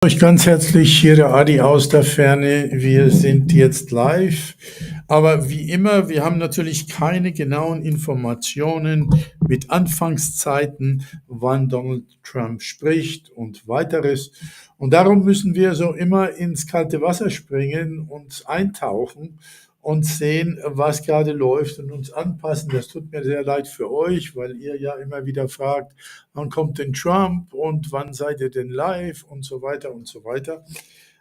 Euch ganz herzlich, hier der Arti aus der Ferne. Wir sind jetzt live, aber wie immer, wir haben natürlich keine genauen Informationen mit Anfangszeiten, wann Donald Trump spricht und weiteres. Und darum müssen wir so immer ins kalte Wasser springen, uns eintauchen und sehen, was gerade läuft und uns anpassen. Das tut mir sehr leid für euch, weil ihr ja immer wieder fragt, wann kommt denn Trump und wann seid ihr denn live und so weiter und so weiter.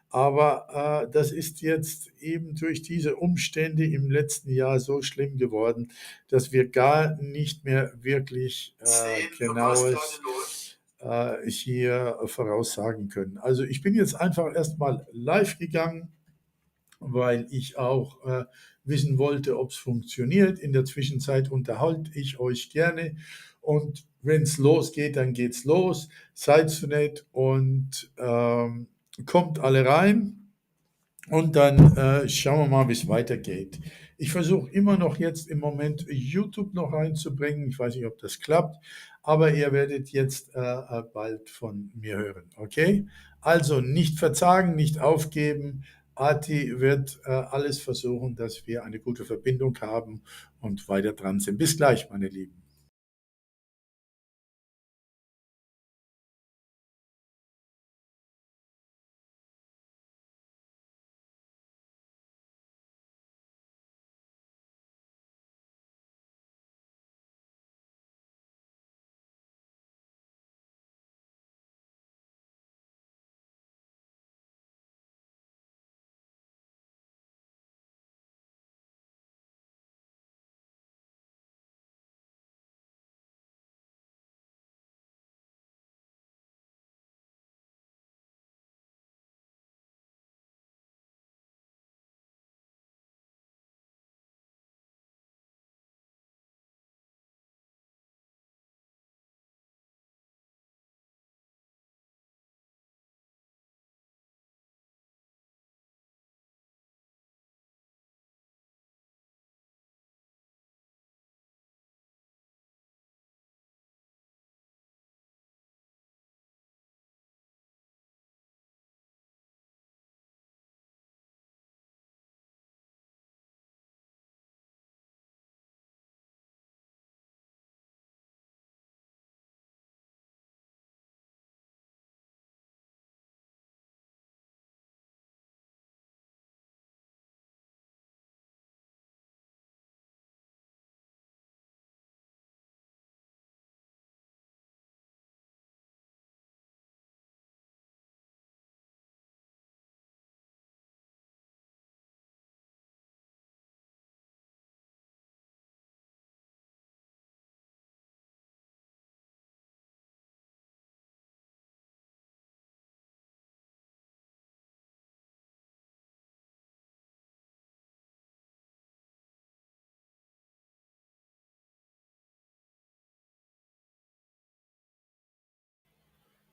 Aber das ist jetzt eben durch diese Umstände im letzten Jahr so schlimm geworden, dass wir gar nicht mehr wirklich genaues hier voraussagen können. Also ich bin jetzt einfach erstmal live gegangen, weil ich auch wissen wollte, ob es funktioniert. In der Zwischenzeit unterhalte ich euch gerne und wenn es losgeht, dann geht's los. Seid so nett und kommt alle rein. Und dann schauen wir mal, wie es weitergeht. Ich versuche immer noch jetzt im Moment YouTube noch reinzubringen. Ich weiß nicht, ob das klappt, aber ihr werdet jetzt bald von mir hören. Okay? Also nicht verzagen, nicht aufgeben. Arti wird alles versuchen, dass wir eine gute Verbindung haben und weiter dran sind. Bis gleich, meine Lieben.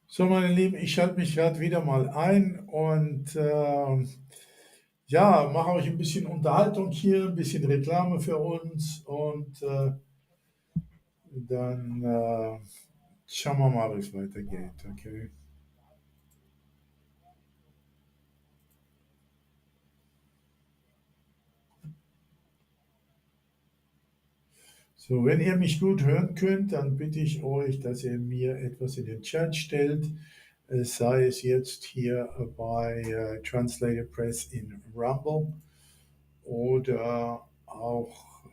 So, meine Lieben, ich schalte mich gerade wieder mal ein und ja, mache euch ein bisschen Unterhaltung hier, ein bisschen Reklame für uns und dann schauen wir mal, wie es weitergeht. Okay. So, wenn ihr mich gut hören könnt, dann bitte ich euch, dass ihr mir etwas in den Chat stellt, sei es jetzt hier bei TranslatedPress in Rumble oder auch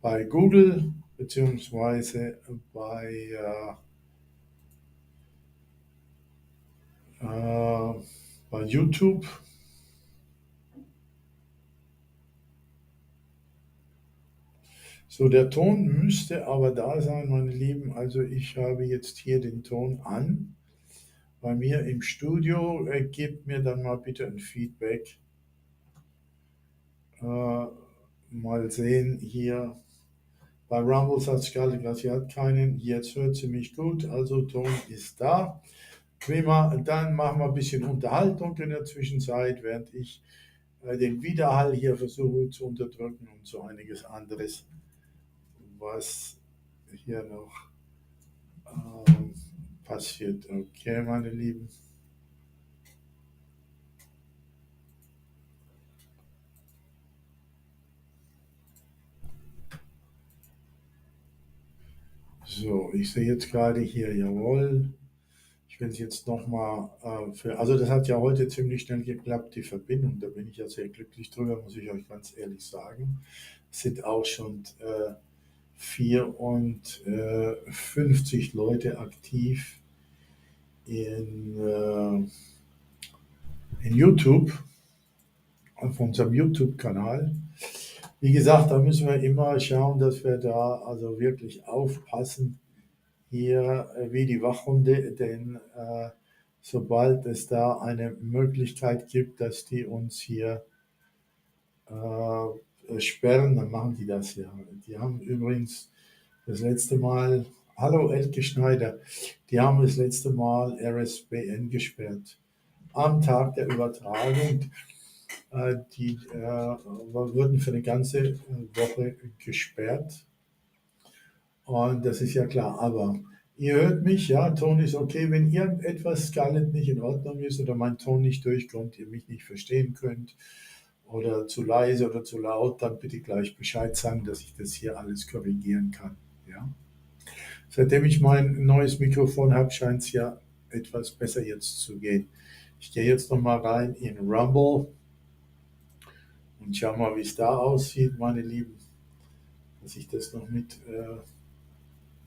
bei Google beziehungsweise äh, bei YouTube. So, der Ton müsste aber da sein, meine Lieben. Also ich habe jetzt hier den Ton an. Bei mir im Studio, gebt mir dann mal bitte ein Feedback. Mal sehen hier. Bei Rumble sagt Scarlett, sie hat keinen. Jetzt hört sie mich gut, also Ton ist da. Prima, dann machen wir ein bisschen Unterhaltung in der Zwischenzeit, während ich den Widerhall hier versuche zu unterdrücken und so einiges anderes, was hier noch passiert. Okay, meine Lieben. So, ich sehe jetzt gerade hier, jawohl. Ich will es jetzt nochmal also das hat ja heute ziemlich schnell geklappt, die Verbindung. Da bin ich ja sehr glücklich drüber, muss ich euch ganz ehrlich sagen. Es sind auch schon 54 Leute aktiv in YouTube, auf unserem YouTube-Kanal. Wie gesagt, da müssen wir immer schauen, dass wir da also wirklich aufpassen hier wie die Wachhunde, denn sobald es da eine Möglichkeit gibt, dass die uns hier sperren, dann machen die das ja. Die haben übrigens das letzte Mal, hallo Elke Schneider, die haben das letzte Mal RSBN gesperrt. Am Tag der Übertragung, die wurden für eine ganze Woche gesperrt. Und das ist ja klar, aber ihr hört mich, ja, Ton ist okay. Wenn irgendetwas Scarlett nicht in Ordnung ist oder mein Ton nicht durchkommt, ihr mich nicht verstehen könnt oder zu leise oder zu laut, dann bitte gleich Bescheid sagen, dass ich das hier alles korrigieren kann. Ja? Seitdem ich mein neues Mikrofon habe, scheint es ja etwas besser jetzt zu gehen. Ich gehe jetzt nochmal rein in Rumble und schau mal, wie es da aussieht, meine Lieben, dass ich das noch mit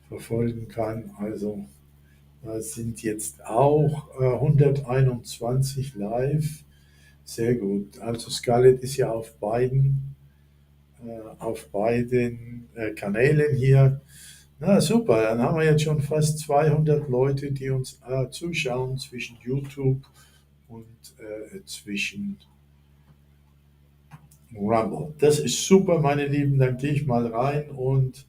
verfolgen kann. Also da sind jetzt auch 121 live. Sehr gut. Also Scarlett ist ja auf beiden Kanälen hier. Na super, dann haben wir jetzt schon fast 200 Leute, die uns zuschauen zwischen YouTube und zwischen Rumble. Das ist super, meine Lieben. Dann gehe ich mal rein und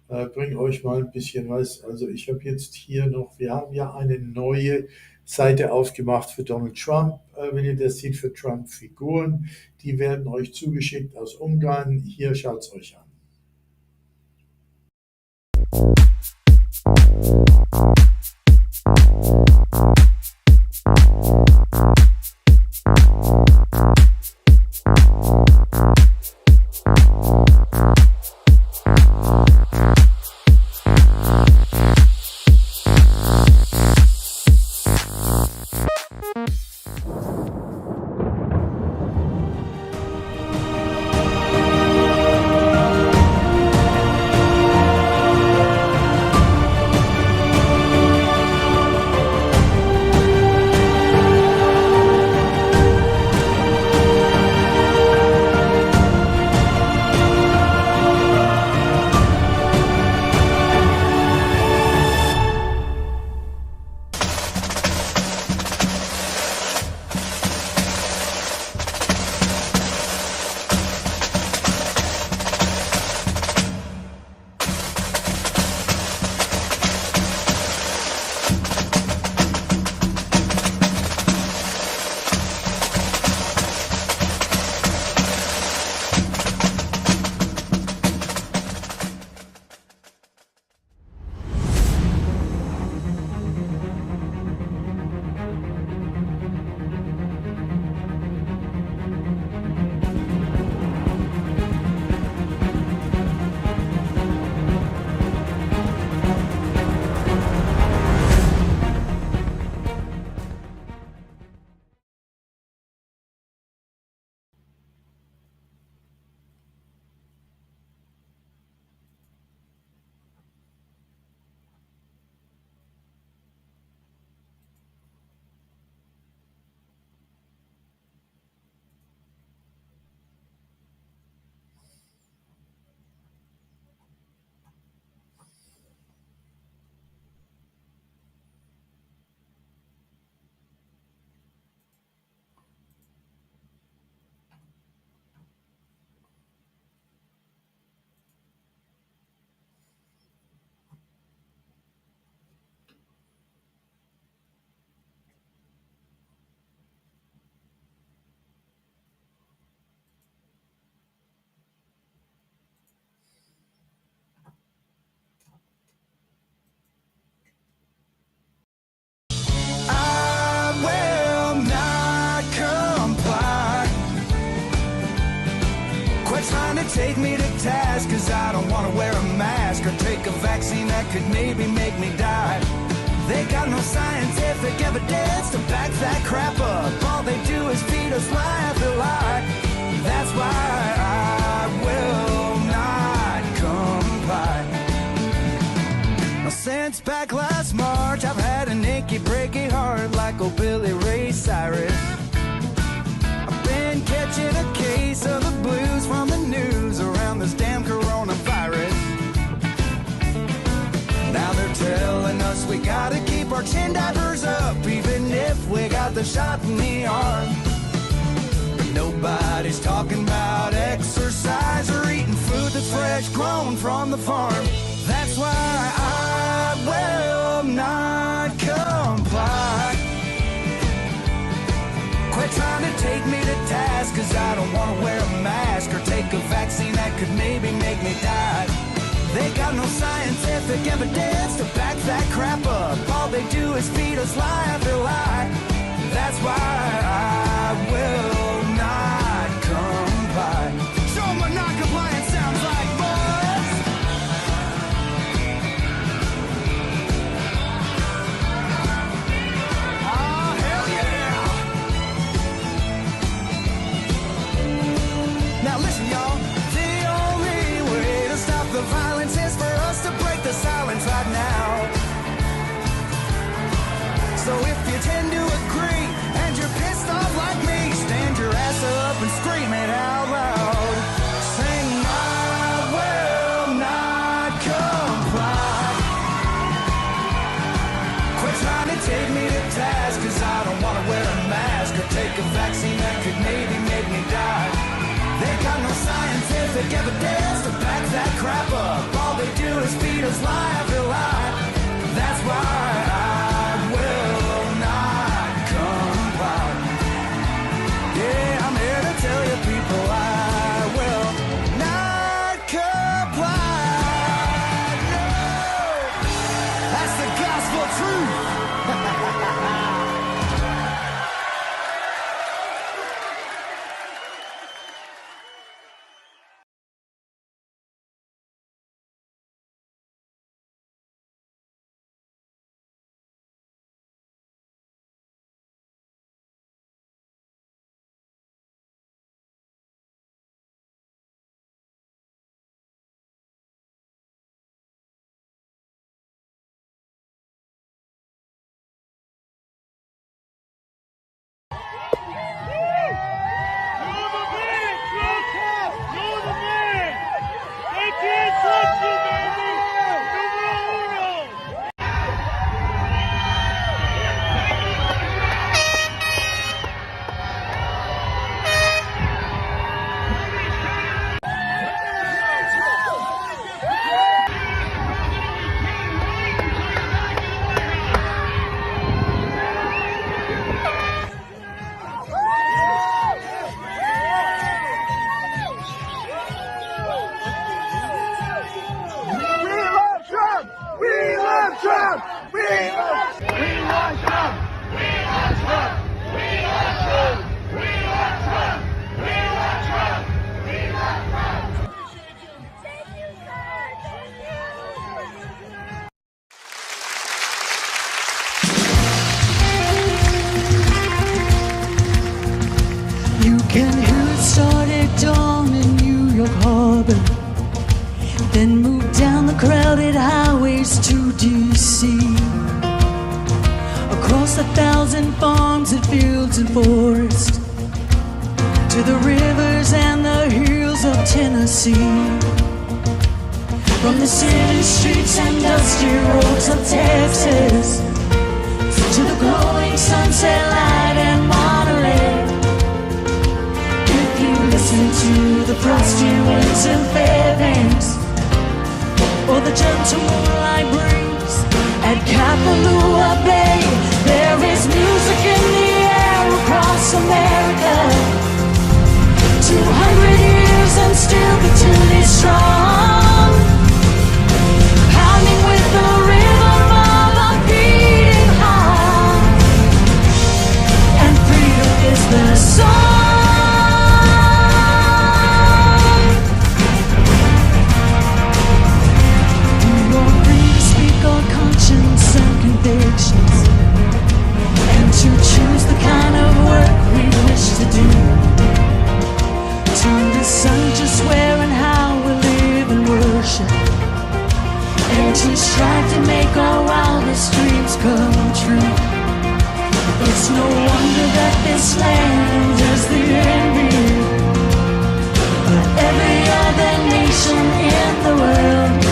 bringe euch mal ein bisschen was. Also ich habe jetzt hier noch, wir haben ja eine neue Seite aufgemacht für Donald Trump. Wenn ihr das seht, für Trump-Figuren. Die werden euch zugeschickt aus Ungarn. Hier schaut es euch an. Take me to task, cause I don't wanna wear a mask or take a vaccine. vaccine that could maybe make me die. They got no scientific evidence to back that crap up. All they do is feed us lie after lie. That's why I will not comply. Now, since back last March, I've had an achy, breaky heart like old Billy Ray Cyrus. I've been catching a case of the blues from the news around this damn coronavirus. Now they're telling us we gotta keep our chin diapers up, even if we got the shot in the arm. But nobody's talking about exercise or eating food that's fresh grown from the farm. That's why I will not comply. Quit trying to take me to task, cause I don't wanna wear a mask or take a vaccine that could maybe make me die. They got no scientific evidence to back that crap up. All they do is feed us lie after lie. That's why I will not comply. Show 'em what non-compliance sounds like, boys. Oh, hell yeah. Now listen, y'all. The only way to stop the violence is for us to break the silence right now. So if you tend to agree and you're pissed off like me, stand your ass up and scream it out loud. Sing, I will not comply. Quit trying to take me to task, cause I don't want to wear a mask or take a vaccine that could maybe make me die. They got no scientific evidence to back that crap up. All they do is feed us lie after lie. That's why I will not comply. Yeah, I'm here to tell you people I will not comply. No, that's the gospel truth. You can hear it start at dawn in New York Harbor, then move down the crowded highways to D.C. Across 1,000 farms and fields and forests, to the rivers and the hills of Tennessee. From the city streets and dusty roads of Texas, to the glowing sunset light and Monterey. If you listen to the frosty winds in Fairbanks, or the gentle moonlight breeze at Kapalua Bay, there is music in the air across America. 200 years and still the tune is strong, pounding with the rhythm of a beating heart. And freedom is the song. Your freedom make our wildest dreams come true. It's no wonder that this land is the envy of every other nation in the world.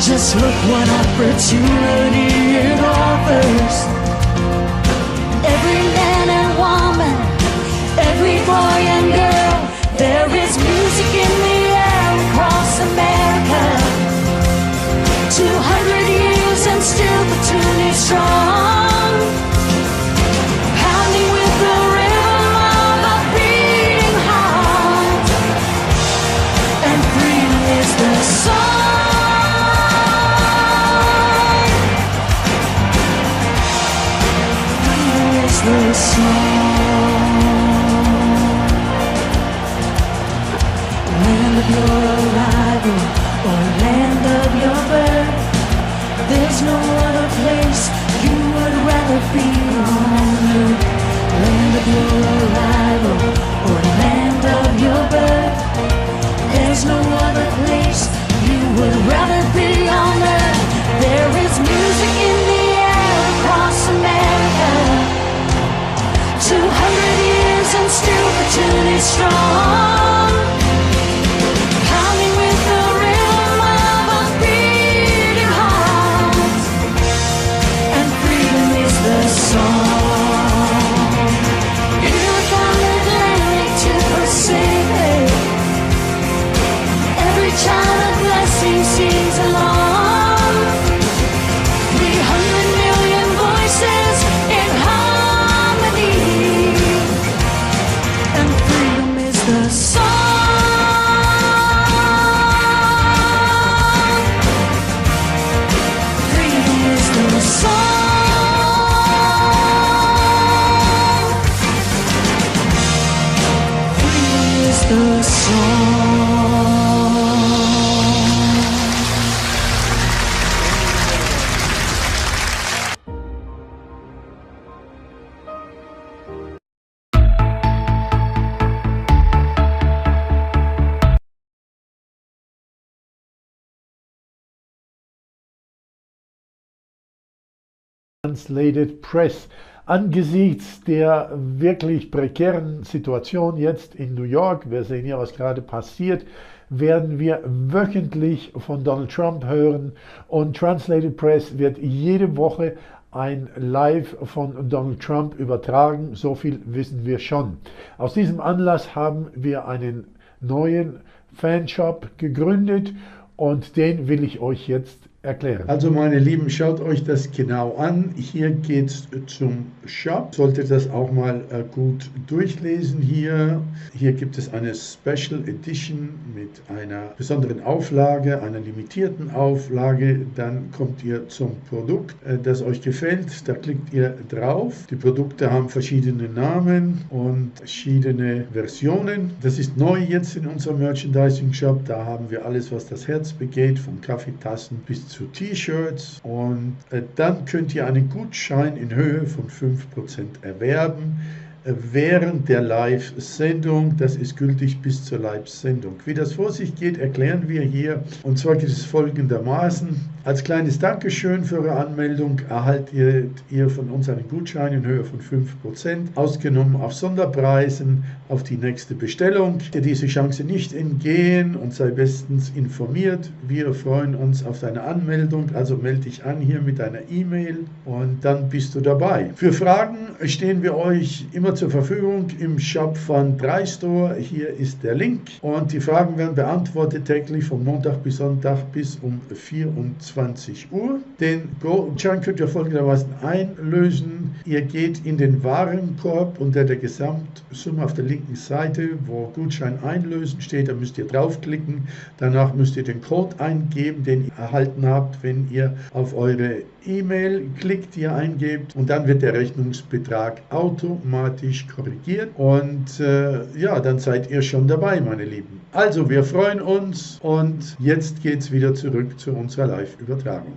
Just look what opportunity it offers. Every man and woman, every boy and girl, there is music in the air across America. 200 years and still the tune is strong, pounding with the rhythm of a beating heart. And freedom is the song. The song. Land of your arrival or land of your birth, there's no other place you would rather be on earth. Land of your arrival or land of your birth, there's no other place you would rather be on earth. There is music in the air across America. 200 years and still the tune is strong, pounding with the rhythm of a beating heart. And freedom is the song. Here from Atlantic to Pacific, every child a blessing sings along. 300 million voices in harmony. And freedom is the song. Freedom is the song. Freedom is the song. TranslatedPress. Angesichts der wirklich prekären Situation jetzt in New York, wir sehen ja, was gerade passiert, werden wir wöchentlich von Donald Trump hören und TranslatedPress wird jede Woche ein Live von Donald Trump übertragen, so viel wissen wir schon. Aus diesem Anlass haben wir einen neuen Fanshop gegründet und den will ich euch jetzt erklären. Also meine Lieben, schaut euch das genau an. Hier geht es zum Shop. Solltet das auch mal gut durchlesen hier. Hier gibt es eine Special Edition mit einer besonderen Auflage, einer limitierten Auflage. Dann kommt ihr zum Produkt, das euch gefällt. Da klickt ihr drauf. Die Produkte haben verschiedene Namen und verschiedene Versionen. Das ist neu jetzt in unserem Merchandising Shop. Da haben wir alles, was das Herz begeht, von Kaffeetassen bis zu T-Shirts, und dann könnt ihr einen Gutschein in Höhe von 5% erwerben während der Live-Sendung. Das ist gültig bis zur Live-Sendung. Wie das vor sich geht, erklären wir hier. Und zwar geht es folgendermaßen. Als kleines Dankeschön für eure Anmeldung erhaltet ihr von uns einen Gutschein in Höhe von 5%, ausgenommen auf Sonderpreisen auf die nächste Bestellung. Dir diese Chance nicht entgehen und sei bestens informiert. Wir freuen uns auf deine Anmeldung, also melde dich an hier mit deiner E-Mail und dann bist du dabei. Für Fragen stehen wir euch immer zur Verfügung im Shop von Store. Hier ist der Link und die Fragen werden beantwortet täglich von Montag bis Sonntag bis um 24 Uhr. Den Gutschein könnt ihr folgendermaßen einlösen. Ihr geht in den Warenkorb unter der Gesamtsumme auf der linken Seite, wo Gutschein einlösen steht. Da müsst ihr draufklicken. Danach müsst ihr den Code eingeben, den ihr erhalten habt, wenn ihr auf eure E-Mail klickt, die ihr eingebt, und dann wird der Rechnungsbetrag automatisch korrigiert und ja, dann seid ihr schon dabei, meine Lieben. Also, wir freuen uns und jetzt geht's wieder zurück zu unserer Live-Übertragung.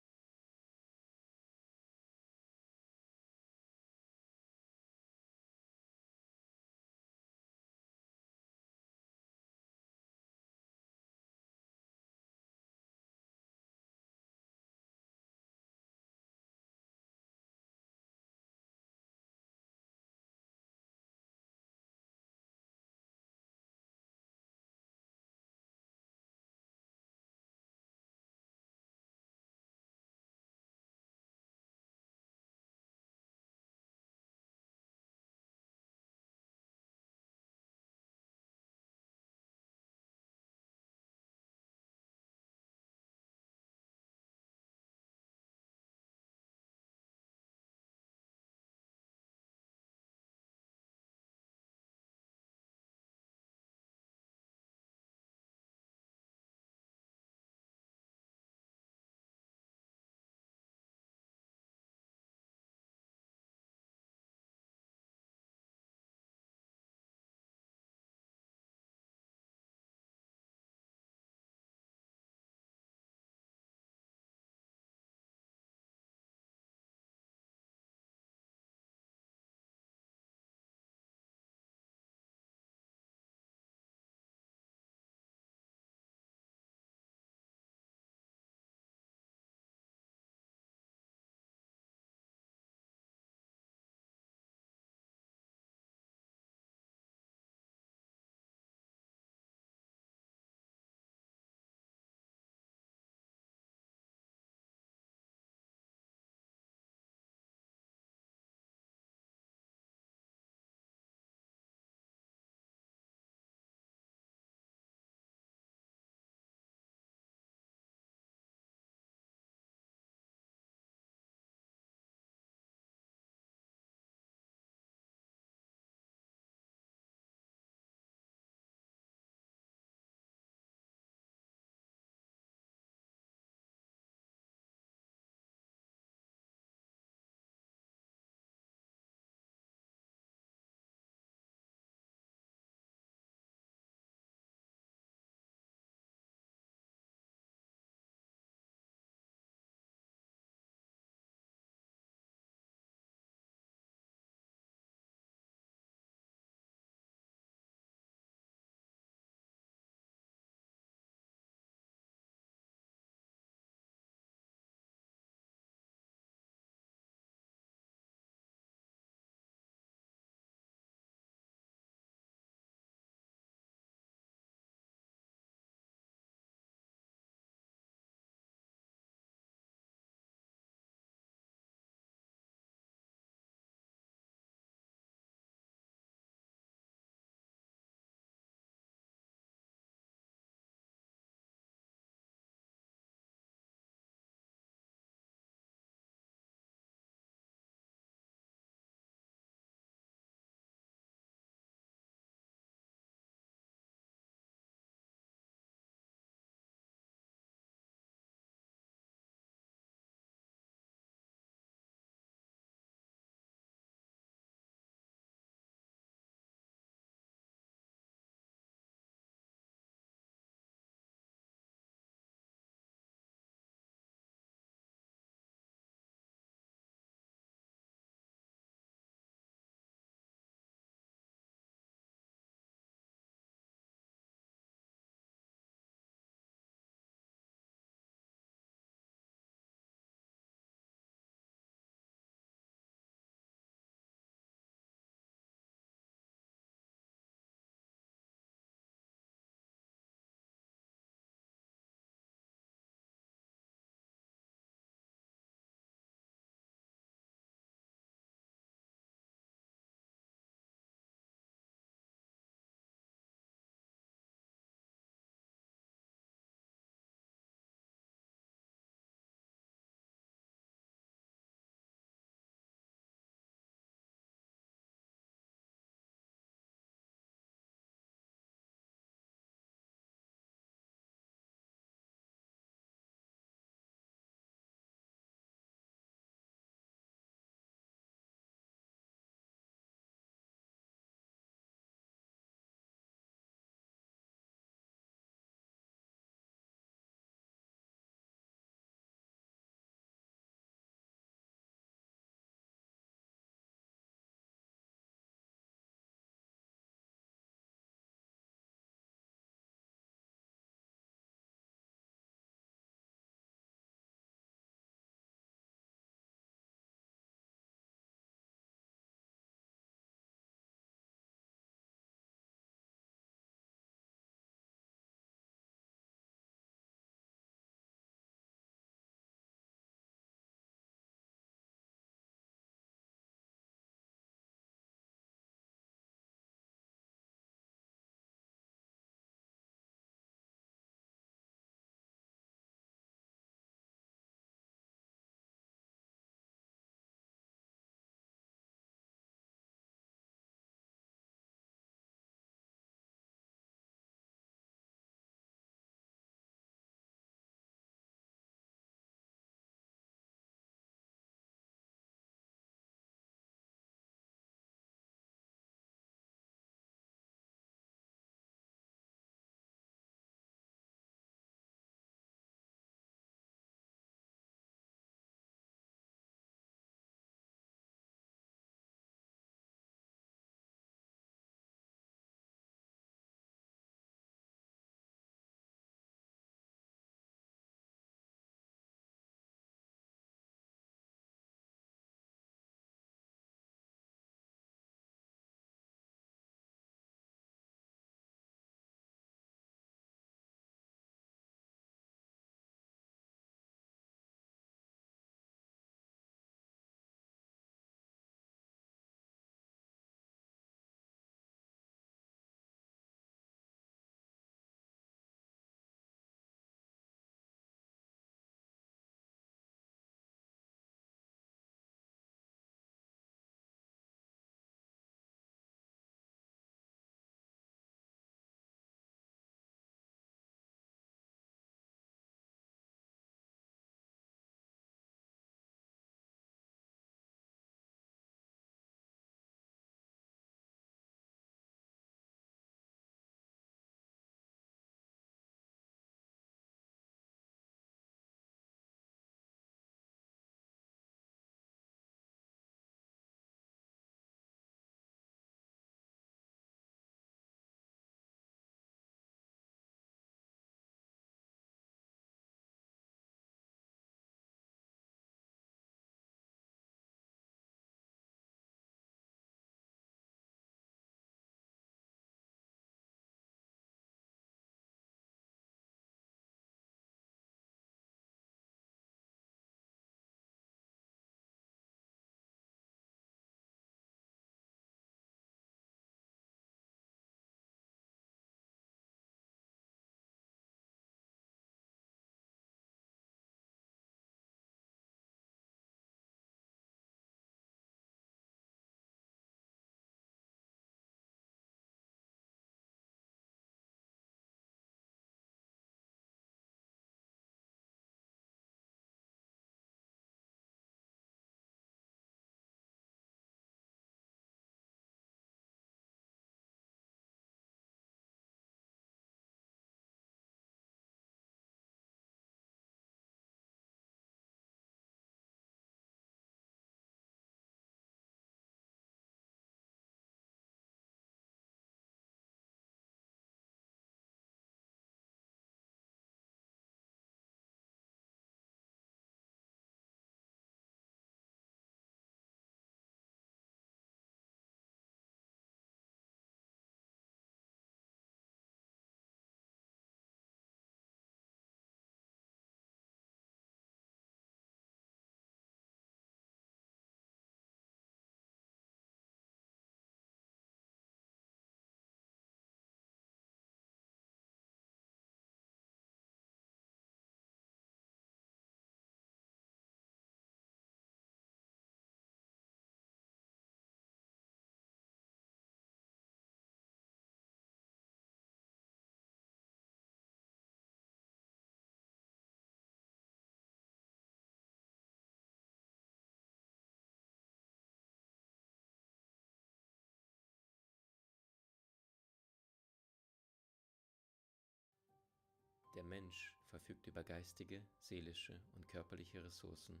Mensch verfügt über geistige, seelische und körperliche Ressourcen,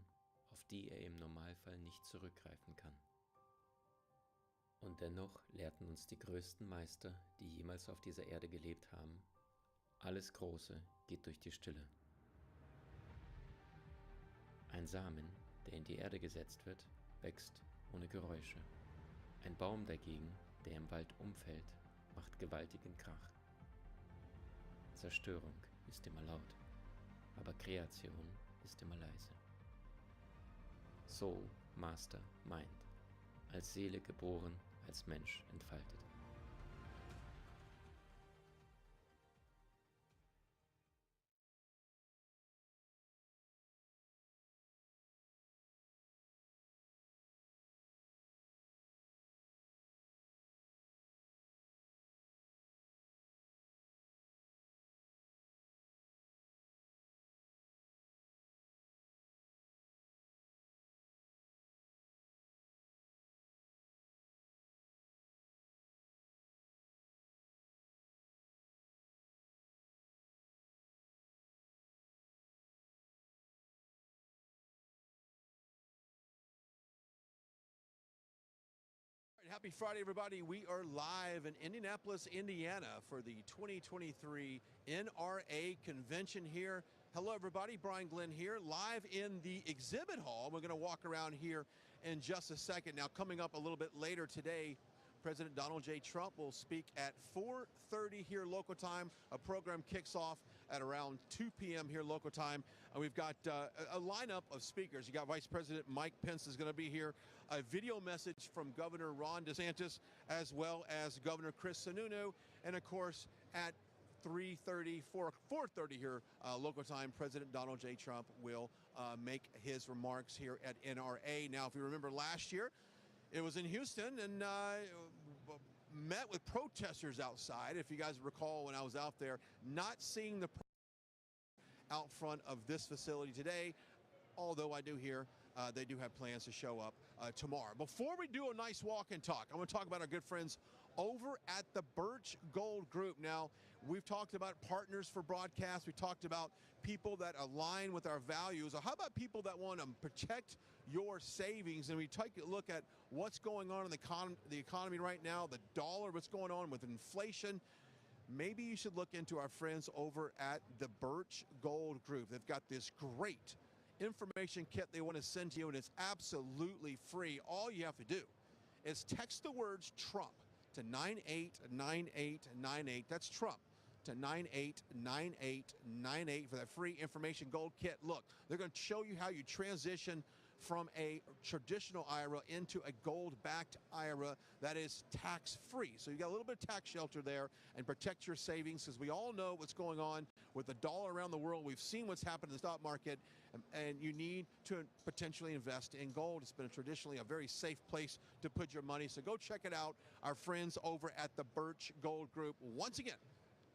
auf die er im Normalfall nicht zurückgreifen kann. Und dennoch lehrten uns die größten Meister, die jemals auf dieser Erde gelebt haben: Alles Große geht durch die Stille. Ein Samen, der in die Erde gesetzt wird, wächst ohne Geräusche. Ein Baum dagegen, der im Wald umfällt, macht gewaltigen Krach. Zerstörung ist immer laut, aber Kreation ist immer leise. Soul, Master, Mind. Als Seele geboren, als Mensch entfaltet. Happy Friday, everybody. We are live in Indianapolis, Indiana for the 2023 NRA convention here. Hello, everybody. Brian Glenn here, live in the exhibit hall. We're going to walk around here in just a second. Now, coming up a little bit later today, President Donald J. Trump will speak at 4:30 here local time. A program kicks off at around 2 p.m. here local time. And we've got a lineup of speakers. You got Vice President Mike Pence is going to be here. A video message from Governor Ron DeSantis, as well as Governor Chris Sununu. And of course, at 4:30 here local time, President Donald J. Trump will make his remarks here at NRA. Now, if you remember last year, it was in Houston and met with protesters outside. If you guys recall, when I was out there, not seeing the out front of this facility today, although I do hear they do have plans to show up tomorrow. Before we do a nice walk and talk, I want to talk about our good friends over at the Birch Gold Group. Now, we've talked about partners for broadcast. We talked about people that align with our values. How about people that want to protect your savings? And we take a look at what's going on in the economy right now, the dollar, what's going on with inflation. Maybe you should look into our friends over at the Birch Gold Group. They've got this great information kit they want to send to you, and it's absolutely free. All you have to do is text the words Trump to 989898. That's Trump to 989898 for that free information gold kit. Look, they're going to show you how you transition from a traditional IRA into a gold-backed IRA that is tax-free. So you got a little bit of tax shelter there and protect your savings, because we all know what's going on with the dollar around the world. We've seen what's happened in the stock market, and you need to potentially invest in gold. It's been traditionally a very safe place to put your money. So go check it out. Our friends over at the Birch Gold Group. Once again,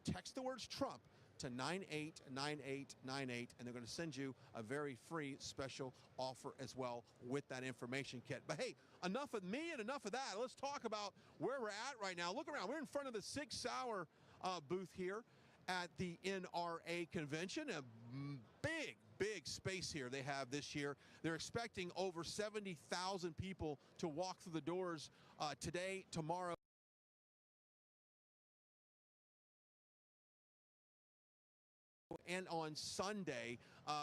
text the words Trump to 989898, and they're going to send you a very free special offer as well with that information kit. But hey, enough of me and enough of that. Let's talk about where we're at right now. Look around. We're in front of the 6 Sauer booth here at the NRA convention. A big space here they have this year. They're expecting over 70,000 people to walk through the doors today, tomorrow, and on Sunday.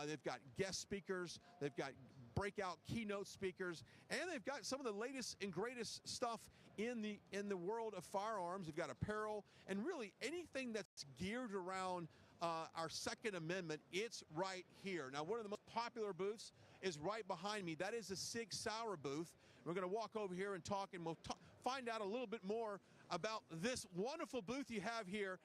They've got guest speakers, they've got breakout keynote speakers, and they've got some of the latest and greatest stuff in the world of firearms. They've got apparel and really anything that's geared around our Second Amendment. It's right here. Now, one of the most popular booths is right behind me. That is the 6 Sauer booth. We're going to walk over here and talk, and we'll find out a little bit more about this wonderful booth you have here.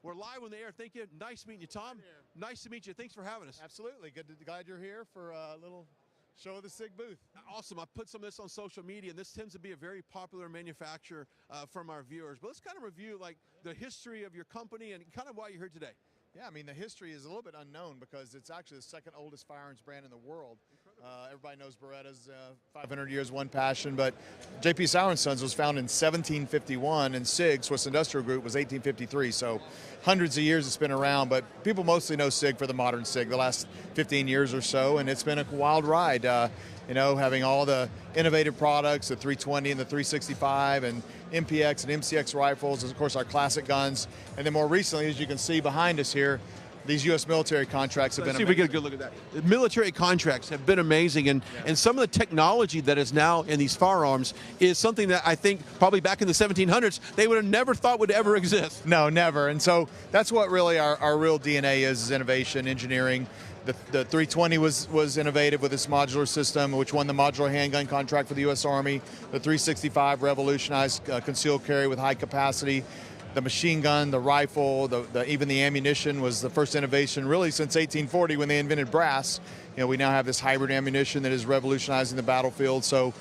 We're live on the air. Thank you. Nice meeting you, Tom. Nice to meet you. Thanks for having us. Absolutely. Glad you're here for a little show of the SIG booth. Awesome. I put some of this on social media, and this tends to be a very popular manufacturer from our viewers. But let's kind of review like the history of your company and kind of why you're here today. Yeah, I mean, the history is a little bit unknown because it's actually the second oldest firearms brand in the world. Everybody knows Beretta's 500 years, one passion, but J.P. Sauer & Sons was founded in 1751, and SIG, Swiss Industrial Group, was 1853. So hundreds of years it's been around, but people mostly know SIG for the modern SIG, the last 15 years or so, and it's been a wild ride. You know, having all the innovative products, the 320 and the 365, and MPX and MCX rifles, and of course our classic guns, and then more recently, as you can see behind us here, these U.S. military contracts have been amazing. See if we get a good look at that. The military contracts have been amazing, and some of the technology that is now in these firearms is something that I think probably back in the 1700s they would have never thought would ever exist. No, never. And so that's what really our real DNA is innovation, engineering. The 320 was innovative with its modular system, which won the modular handgun contract for the U.S. Army. The 365 revolutionized concealed carry with high capacity. The machine gun, the rifle, even the ammunition was the first innovation really since 1840 when they invented brass. You know, we now have this hybrid ammunition that is revolutionizing the battlefield. So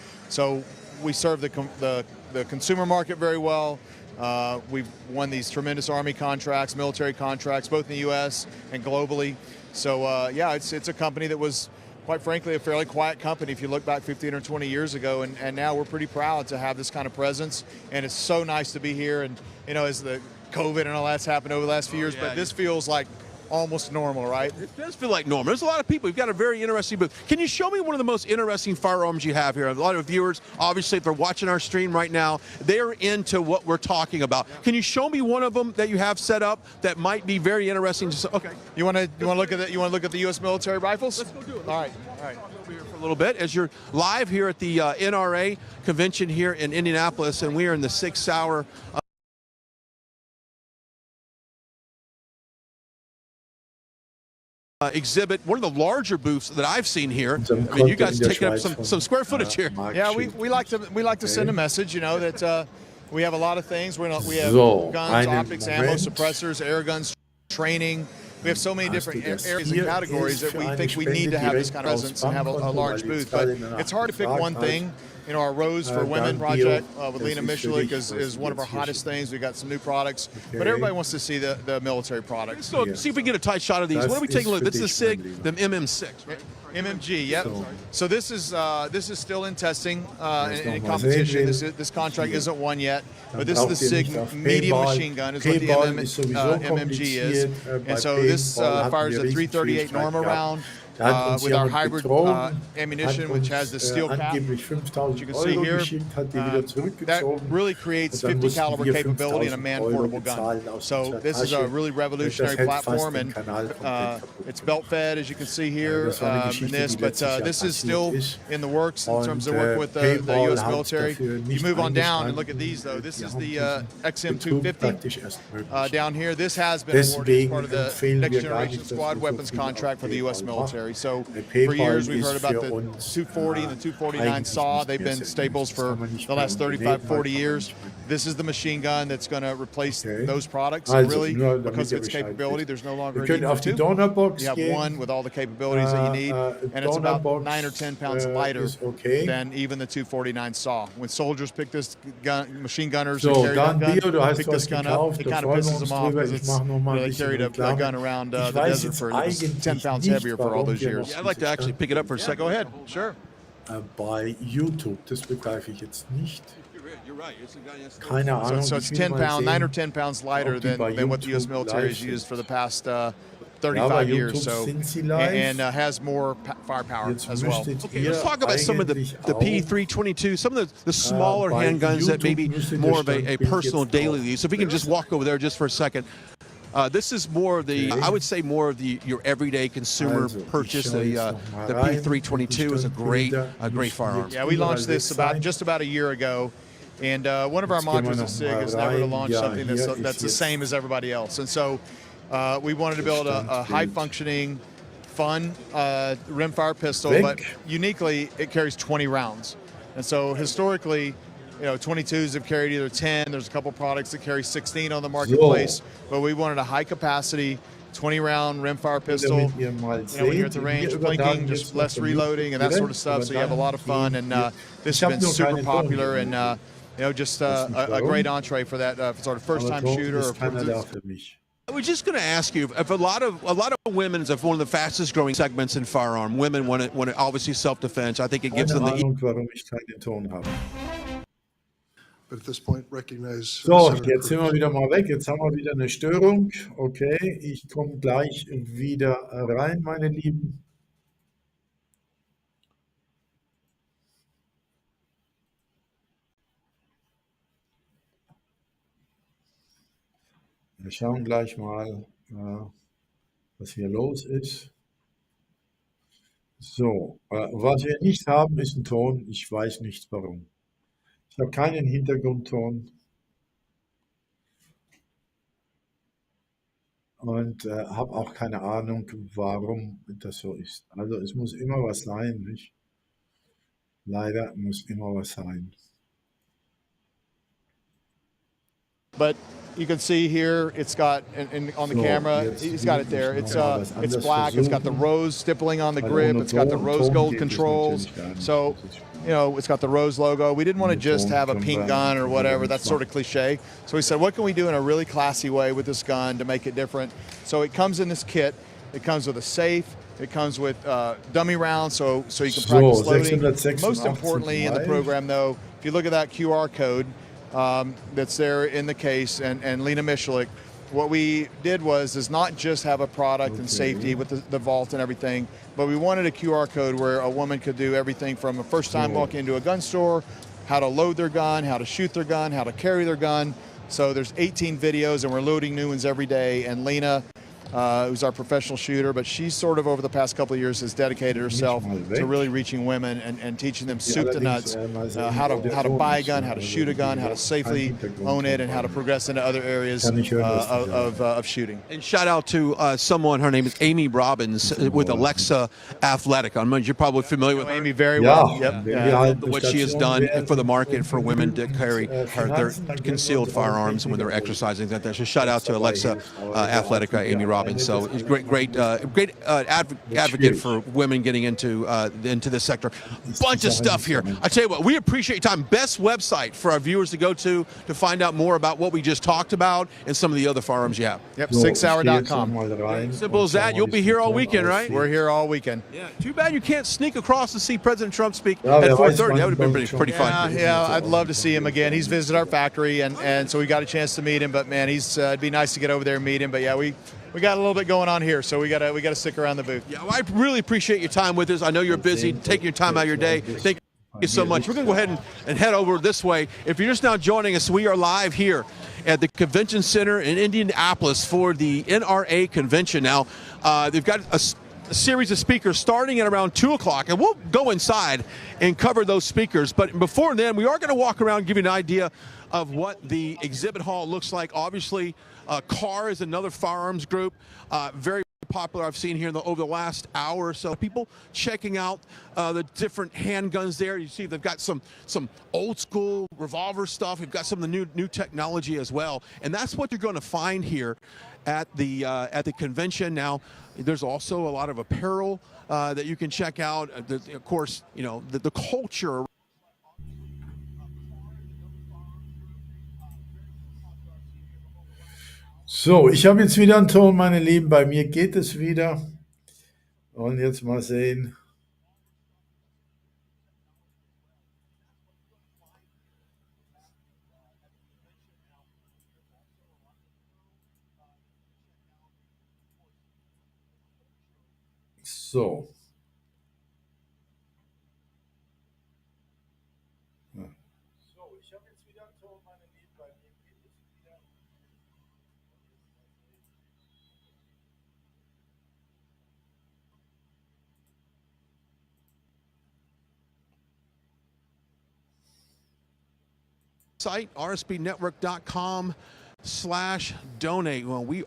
we serve the consumer market very well. We've won these tremendous Army contracts, military contracts, both in the U.S. and globally. So yeah, it's a company that was, quite frankly, a fairly quiet company if you look back 15 or 20 years ago, and now we're pretty proud to have this kind of presence, and it's so nice to be here. And you know, as the COVID and all that's happened over the last few years, but this feels like almost normal, right? It does feel like normal. There's a lot of people. You've got a very interesting booth. Can you show me one of the most interesting firearms you have here? A lot of viewers, obviously, if they're watching our stream right now, they're into what we're talking about. Can you show me one of them that you have set up that might be very interesting? Okay. You want to look at You want to look at the U.S. military rifles? Let's go do it. All right. Over here for a little bit as you're live here at the NRA convention here in Indianapolis, and we are in the 6 hour. Exhibit, one of the larger booths that I've seen here. I mean, you guys taking up some square footage here. Yeah, we like to send a message, you know, that we have a lot of things. We have guns, optics, ammo, suppressors, air guns, training. We have so many different areas and categories that we think we need to have this kind of presence and have a large booth. But it's hard to pick one thing. You know, our Rose for Women project with Lena Michalik is one of our hottest things. We've got some new products, but everybody wants to see the military products. So see if we can get a tight shot of these. What are we taking a look? This is the SIG, the MM6, right? MMG, yep. So this is still in testing in competition. This contract isn't won yet, but this is the SIG medium machine gun is what the MMG is. And so this fires a 338 Norma round. With our hybrid ammunition, which has the steel cap, which you can see here, that really creates 50 caliber capability in a man-portable gun. So this is a really revolutionary platform, and it's belt fed, as you can see here in this. But this is still in the works in terms of work with the U.S. military. You move on down and look at these, though. This is the XM250 down here. This has been awarded as part of the Next Generation Squad Weapons contract for the U.S. military. So for years we've heard about the 240 and the 249 SAW. They've been staples for the last 35, 40 years. This is the machine gun that's going to replace those products. Really, because of its capability, there's no longer a need for two. You have one with all the capabilities that you need, and it's about 9 or 10 pounds lighter than even the 249 SAW. When soldiers pick this gun, machine gunners who carry that gun, pick this gun up, it kind of pisses them off because it's, they carried a gun around the desert for 10 pounds heavier for all those years. Yeah, I'd like to actually pick it up for a second. Go ahead. Sure. Bei YouTube, das begreife ich jetzt nicht. You're right. Keine Ahnung. So it's 9 or 10 pounds lighter than what the U.S. military has used for the past 35 years. So and has more firepower as well. Okay, let's talk about some of the P322, some of the smaller handguns that may be more of a personal daily use. If we can just walk over there just for a second. This is more of the, I would say more of your everyday consumer purchase. The P322 is a great firearm. Yeah, we launched this just about a year ago, and one of our mantras at SIG is never to launch something that's the same as everybody else. And so we wanted to build a high-functioning, fun rimfire pistol, but uniquely it carries 20 rounds. And so historically, 22s have carried either 10. There's a couple products that carry 16 on the marketplace, but we wanted a high-capacity 20-round rimfire pistol. When you're at the range, blinking, just less reloading and that sort of stuff. So you have a lot of fun, and this has been super popular, and just a great entree for that sort of first-time shooter. I was just going to ask you if a lot of women is one of the fastest growing segments in firearm. Women want it obviously self-defense. I think it gives Keine them the Ahnung, warum ich keinen Ton habe. But at this point, recognize So, Senator jetzt sind wir Cruz. wieder mal weg. Jetzt haben wir wieder eine Störung. Okay, ich komme gleich wieder rein, meine Lieben. Wir schauen gleich mal, was hier los ist. So, was wir nicht haben, ist ein Ton. Ich weiß nicht warum. Ich habe keinen Hintergrundton und habe auch keine Ahnung, warum das so ist. Also es muss immer was sein, nicht? Leider muss immer was sein. But you can see here, it's got, on the So, camera, jetzt he's got it will there. ich It's noch mal was it's anderes black, it's got the versuchen. rose stippling on the Weil grip, ohne it's got the Ton rose gold geht es controls. natürlich gar nicht. So, Das ist- you know, it's got the rose logo. We didn't want to Ohne just Ton have a können pink wir gun or wieder whatever. nichts That's sort of machen. cliche. So we said, what can we do in a really classy way with this gun to make it different? So it comes in this kit. It comes with a safe. It comes with dummy rounds, so you can So, practice loading. 686 Most importantly, in the live. program, though, if you look at that QR code that's there in the case, and Lena Michalik, what we did is not just have a product and safety with the vault and everything, but we wanted a QR code where a woman could do everything from a first time walking into a gun store, how to load their gun, how to shoot their gun, how to carry their gun. So there's 18 videos and we're loading new ones every day. And Lena, who's our professional shooter, but she's sort of over the past couple of years has dedicated herself to really reaching women and teaching them soup to nuts, how to buy a gun, how to shoot a gun, how to safely own it, and how to progress into other areas of shooting. And shout out to someone, her name is Amy Robbins with Alexa Athletic. You're probably familiar with her. Amy very Ja, well. Yep. wenn Yeah. wir halt What she has Station done werden for the market for women to carry their Finanzen, dann concealed geben wir uns auch firearms when they're weniger exercising. So shout out to Alexa Athletic, Amy Robbins. So great advocate for women getting into this sector. Bunch of stuff here. I tell you what, we appreciate your time. Best website for our viewers to go to find out more about what we just talked about and some of the other firearms you have. Yep. So, ich gehe jetzt noch sixhour.com. mal rein Simple und as that. schau mal, You'll wie be es here mit all Ton weekend, right? aussieht. We're here all weekend. Yeah. Too bad you can't sneak across to see President Trump speak Ja, at wer weiß, 4:30. That would have been wann pretty Trump- fun. Yeah, I'd love to see him again. He's visited our factory, and so we got a chance to meet him. But man, it'd be nice to get over there and meet him. But yeah, we got a little bit going on here, so we gotta stick around the booth. Yeah, well, I really appreciate your time with us. I know you're busy, taking your time out of your day. Thank you so much. We're going to go ahead and head over this way. If you're just now joining us, we are live here at the Convention Center in Indianapolis for the NRA convention. Now, they've got a series of speakers starting at around 2 o'clock, and we'll go inside and cover those speakers. But before then, we are going to walk around and give you an idea of what the exhibit hall looks like. Obviously, CAR is another firearms group, very popular. I've seen here over the last hour or so. People checking out the different handguns there. You see they've got some old school revolver stuff. We've got some of the new technology as well, and that's what you're going to find here at the convention. Now, there's also a lot of apparel that you can check out. Of course, you know the culture. So, ich habe jetzt wieder einen Ton, meine Lieben. Bei mir geht es wieder. Und jetzt mal sehen. So. Ja. So, ich habe jetzt wieder einen Ton, meine Lieben. Bei mir geht es wieder. Site rsbnetwork.com/donate. Well, we've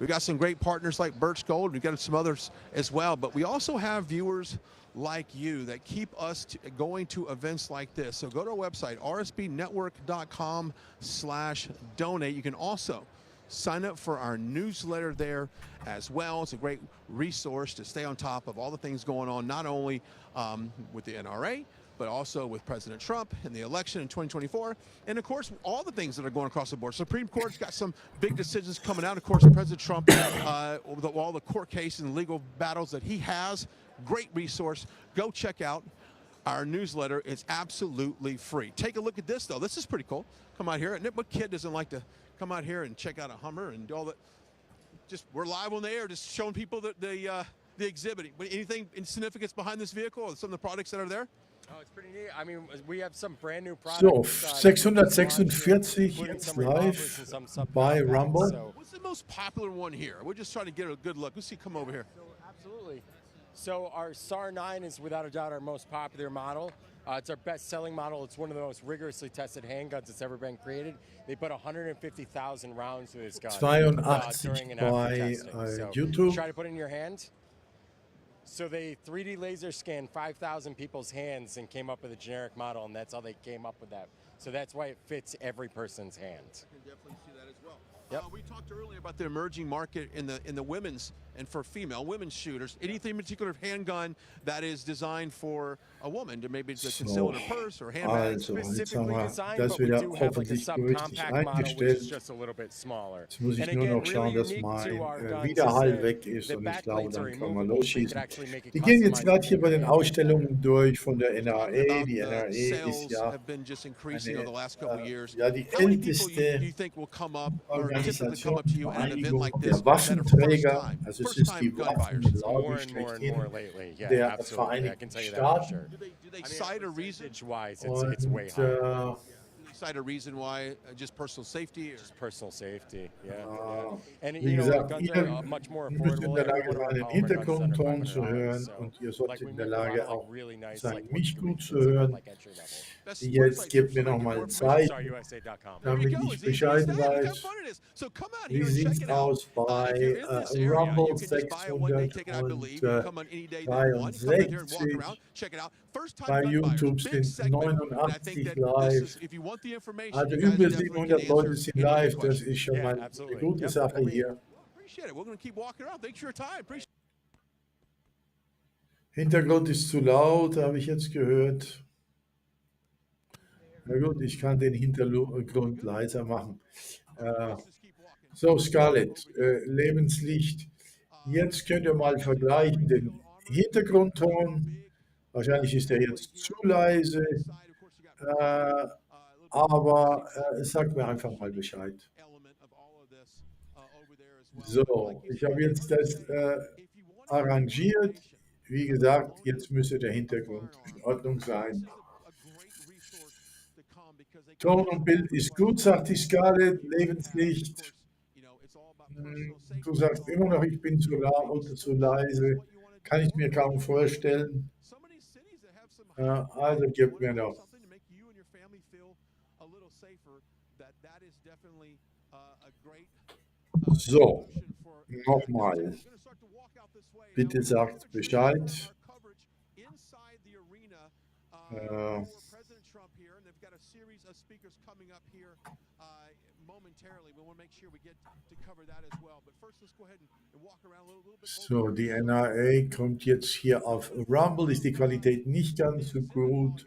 got some great partners like Birch Gold. We've got some others as well, but we also have viewers like you that keep us going to events like this. So go to our website rsbnetwork.com/donate. You can also sign up for our newsletter there as well. It's a great resource to stay on top of all the things going on, not only with the NRA, but also with President Trump and the election in 2024. And of course, all the things that are going across the board. Supreme Court's got some big decisions coming out. Of course, President Trump, all the court cases and legal battles that he has, great resource. Go check out our newsletter. It's absolutely free. Take a look at this, though. This is pretty cool. Come out here. And what kid doesn't like to come out here and check out a Hummer and do all that? Just, we're live on the air, just showing people the exhibit. Anything in significance behind this vehicle or some of the products that are there? Oh, it's pretty neat. I mean, we have some brand new So, products. 646 jetzt live bei Rumble. What's the most popular one here? We're just trying to get a good look. Let's see, come over here. Absolutely. So our SAR 9 is without a doubt our most popular model. It's our best-selling model. It's one of the most rigorously tested handguns that's ever been created. They put 150,000 rounds through this gun 82 during and after bei testing. So YouTube. try to put it in your hand. So they 3D laser scanned 5,000 people's hands and came up with a generic model, and that's how they came up with that. So that's why it fits every person's hand. I can definitely see that as well. Yep. We talked earlier about the emerging market in the women's and for women's shooters. Anything in particular handgun that is designed for a woman to maybe to conceal in her purse or handbag? Also, jetzt haben Specifically wir designed, das but we wieder do have like a hoffentlich richtig subcompact model, which is eingestellt. just a little bit smaller. Jetzt muss ich And nur again, noch schauen, really dass unique mein to our guns Widerhall is weg ist the und ich glaube, backplates are dann können wir removable, so you losschießen. could actually make it Die gehen jetzt gerade hier customizable bei den for your Ausstellungen durch von der NRA. Die NRA Sales ist ja have been just increasing over the last couple of years. ja die How many people älteste do you think will come up or typically come Organisation, up to you at an event Vereinigung like der this that are first Waffenträger, time, also es first ist die time gun buyers? Waffenlobby more and more and schlechthin more lately. Yeah, der absolutely. I can Vereinigten tell you that for Staaten. sure. Do they I mean, cite a reason? percentage-wise, it's way Und higher. Do they cite a reason why? Just personal safety? Or? Just personal safety, yeah. Ah, And wie you know, gesagt, guns ihr are much more müsst in affordable. der Lage Every one of sein, our den polymer guns is under Hintergrundton zu $500, hören so und ihr like solltet we in der make a lot Lage of like auch really nice sein, like mich work gut zu boots, hören. like entry level. Best Jetzt website gebt for mir noch mal information. Zeit, StarUSA.com. There you damit go. ich It's easy as Bescheid that. Look how weiß, fun it is. So come out wie here and check sieht it es out. aus bei If you're in this area, Rumble you can just buy a one-day ticket, I believe. You can come on any day that you want. You come in here and walk 63. around, check it out. First-time Bei gun YouTube buyers, big sind segment. And I think 89 that this live. is, if you want the information, Also you guys über definitely 700 can Leute answer sind any of your live, das questions. ist schon Yeah, mal eine absolutely. gute Yep, Sache every- hier. Appreciate it. We're going to keep walking around. Thanks for your time. Appreciate Hintergrund ist zu laut, habe ich jetzt gehört. Na gut, ich kann den Hintergrund leiser machen. So, Scarlett, Lebenslicht. Jetzt könnt ihr mal vergleichen den Hintergrundton. Wahrscheinlich ist er jetzt zu leise, aber sagt mir einfach mal Bescheid. So, ich habe jetzt das arrangiert. Wie gesagt, jetzt müsste der Hintergrund in Ordnung sein. Ton und Bild ist gut, sagt die Scarlett. Lebenslicht. Du sagst immer noch, ich bin zu laut oder zu leise. Kann ich mir kaum vorstellen. Also gib mir noch. So, nochmal. Bitte sagt Bescheid. So, die NRA kommt jetzt hier auf Rumble, ist die Qualität nicht ganz so gut.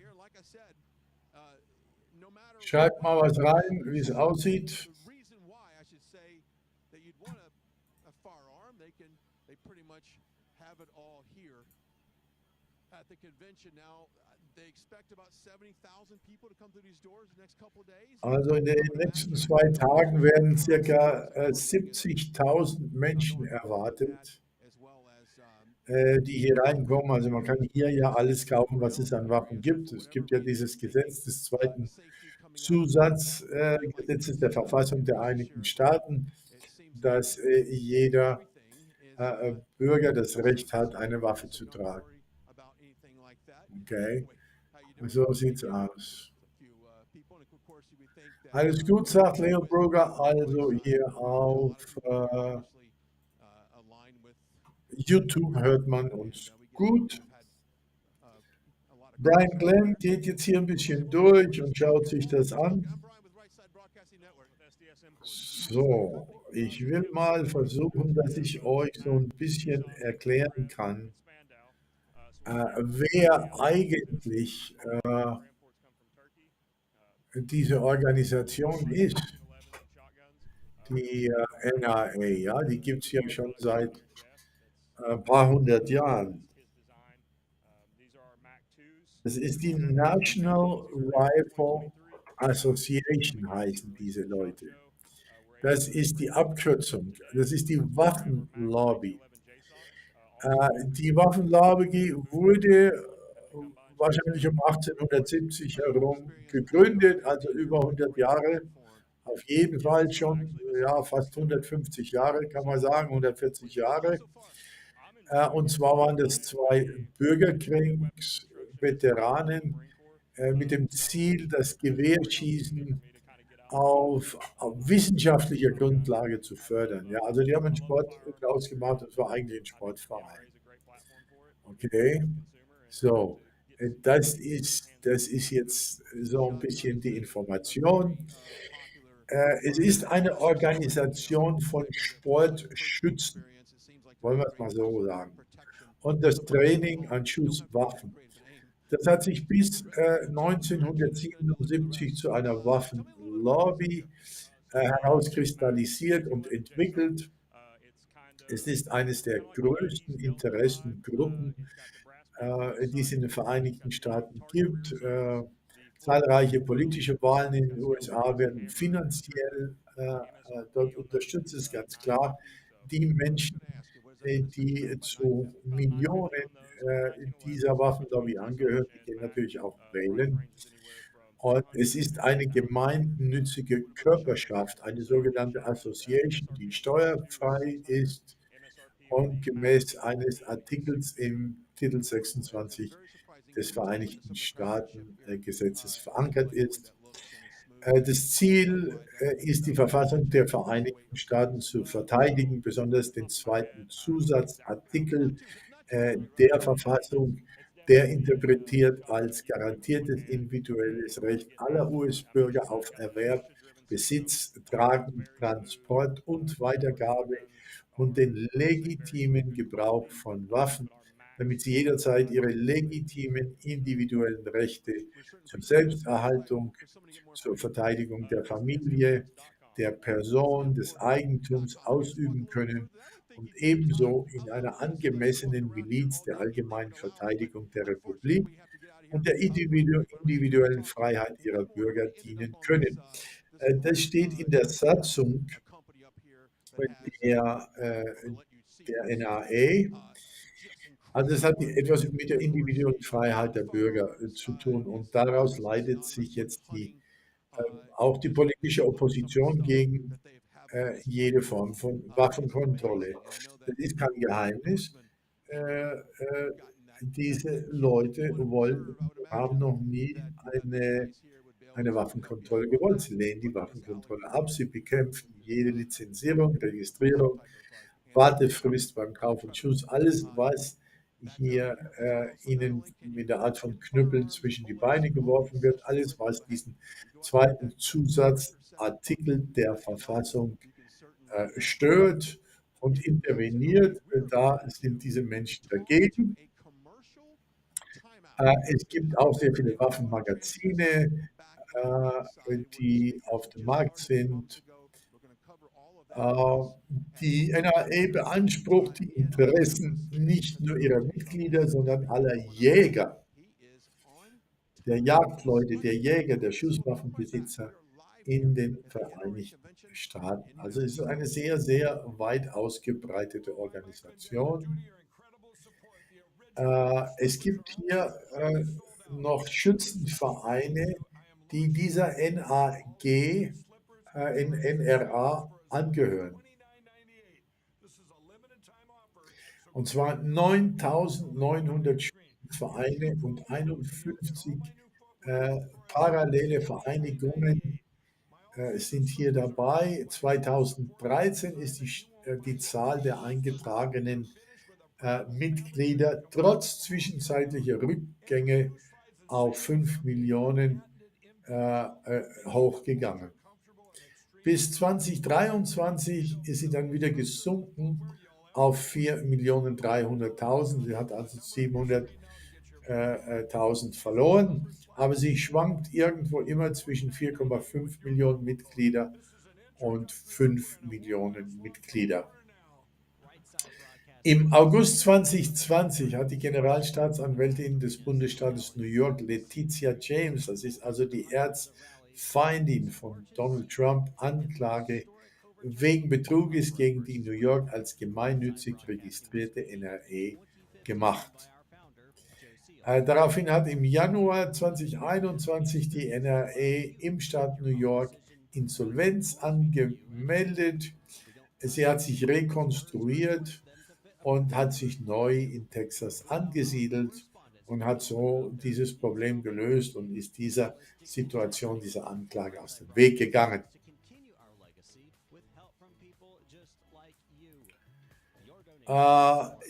Schreibt mal was rein, wie es aussieht. At the convention now, they expect about 70,000 people to come through these doors the next couple of days. Also in den nächsten 2 Tagen werden ca. 70.000 Menschen erwartet, die hier reinkommen. Also man kann hier ja alles kaufen, was es an Waffen gibt. Es gibt ja dieses Gesetz des zweiten Zusatzgesetzes der Verfassung der Vereinigten Staaten, dass jeder Bürger das Recht hat, eine Waffe zu tragen. Okay, so sieht's aus. Alles gut, sagt Leo Brugger, also hier auf YouTube hört man uns gut. Brian Glenn geht jetzt hier ein bisschen durch und schaut sich das an. So, ich will mal versuchen, dass ich euch so ein bisschen erklären kann, wer eigentlich diese Organisation ist, die NRA, ja, die gibt es ja schon seit ein paar hundert Jahren. Das ist die National Rifle Association, heißen diese Leute. Das ist die Abkürzung. Das ist die Waffenlobby. Die Waffenlobby wurde wahrscheinlich um 1870 herum gegründet, also über 100 Jahre. Auf jeden Fall schon, ja, fast 150 Jahre, kann man sagen, 140 Jahre. Und zwar waren das zwei Bürgerkriegsveteranen mit dem Ziel, das Gewehrschießen auf wissenschaftlicher Grundlage zu fördern. Ja, also die haben einen Sport draus gemacht, das war eigentlich ein Sportverein. Okay, so, das ist jetzt so ein bisschen die Information. Es ist eine Organisation von Sportschützen, wollen wir es mal so sagen, und das Training an Schusswaffen. Das hat sich bis 1977 zu einer Waffenlobby herauskristallisiert und entwickelt. Es ist eines der größten Interessengruppen, die es in den Vereinigten Staaten gibt. Zahlreiche politische Wahlen in den USA werden finanziell dort unterstützt. Es ist ganz klar, die Menschen, die zu Millionen dieser Waffenlobby angehören, die gehen natürlich auch wählen. Und es ist eine gemeinnützige Körperschaft, eine sogenannte Association, die steuerfrei ist und gemäß eines Artikels im Titel 26 des Vereinigten Staaten-Gesetzes verankert ist. Das Ziel ist, die Verfassung der Vereinigten Staaten zu verteidigen, besonders den zweiten Zusatzartikel der Verfassung, der interpretiert als garantiertes individuelles Recht aller US-Bürger auf Erwerb, Besitz, Tragen, Transport und Weitergabe und den legitimen Gebrauch von Waffen, damit sie jederzeit ihre legitimen individuellen Rechte zur Selbsterhaltung, zur Verteidigung der Familie, der Person, des Eigentums ausüben können und ebenso in einer angemessenen Miliz der allgemeinen Verteidigung der Republik und der individuellen Freiheit ihrer Bürger dienen können. Das steht in der Satzung der NRA. Also es hat etwas mit der individuellen Freiheit der Bürger zu tun und daraus leitet sich jetzt auch die politische Opposition gegen jede Form von Waffenkontrolle. Das ist kein Geheimnis. Diese Leute haben noch nie eine Waffenkontrolle gewollt. Sie lehnen die Waffenkontrolle ab. Sie bekämpfen jede Lizenzierung, Registrierung, Wartefrist beim Kauf und Schuss, alles, was hier ihnen mit der Art von Knüppeln zwischen die Beine geworfen wird, alles, was diesen zweiten Zusatzartikel der Verfassung stört und interveniert, da sind diese Menschen dagegen. Es gibt auch sehr viele Waffenmagazine, die auf dem Markt sind. Die NRA beansprucht die Interessen nicht nur ihrer Mitglieder, sondern aller Jäger, der Jagdleute, der Jäger, der Schusswaffenbesitzer in den Vereinigten Staaten. Also es ist eine sehr, sehr weit ausgebreitete Organisation. Es gibt hier noch Schützenvereine, die dieser NRA angehören. Und zwar 9.900 Schützenvereine und 51 parallele Vereinigungen sind hier dabei. 2013 ist die Zahl der eingetragenen Mitglieder trotz zwischenzeitlicher Rückgänge auf 5 Millionen hochgegangen. Bis 2023 ist sie dann wieder gesunken auf 4.300.000. Sie hat also 700.000 verloren, aber sie schwankt irgendwo immer zwischen 4,5 Millionen Mitglieder und 5 Millionen Mitglieder. Im August 2020 hat die Generalstaatsanwältin des Bundesstaates New York, Letitia James, das ist also die Erzfeindin von Donald Trump, Anklage wegen Betruges gegen die New York als gemeinnützig registrierte NRA gemacht. Daraufhin hat im Januar 2021 die NRA im Staat New York Insolvenz angemeldet. Sie hat sich rekonstruiert und hat sich neu in Texas angesiedelt und hat so dieses Problem gelöst und ist dieser Situation, dieser Anklage aus dem Weg gegangen.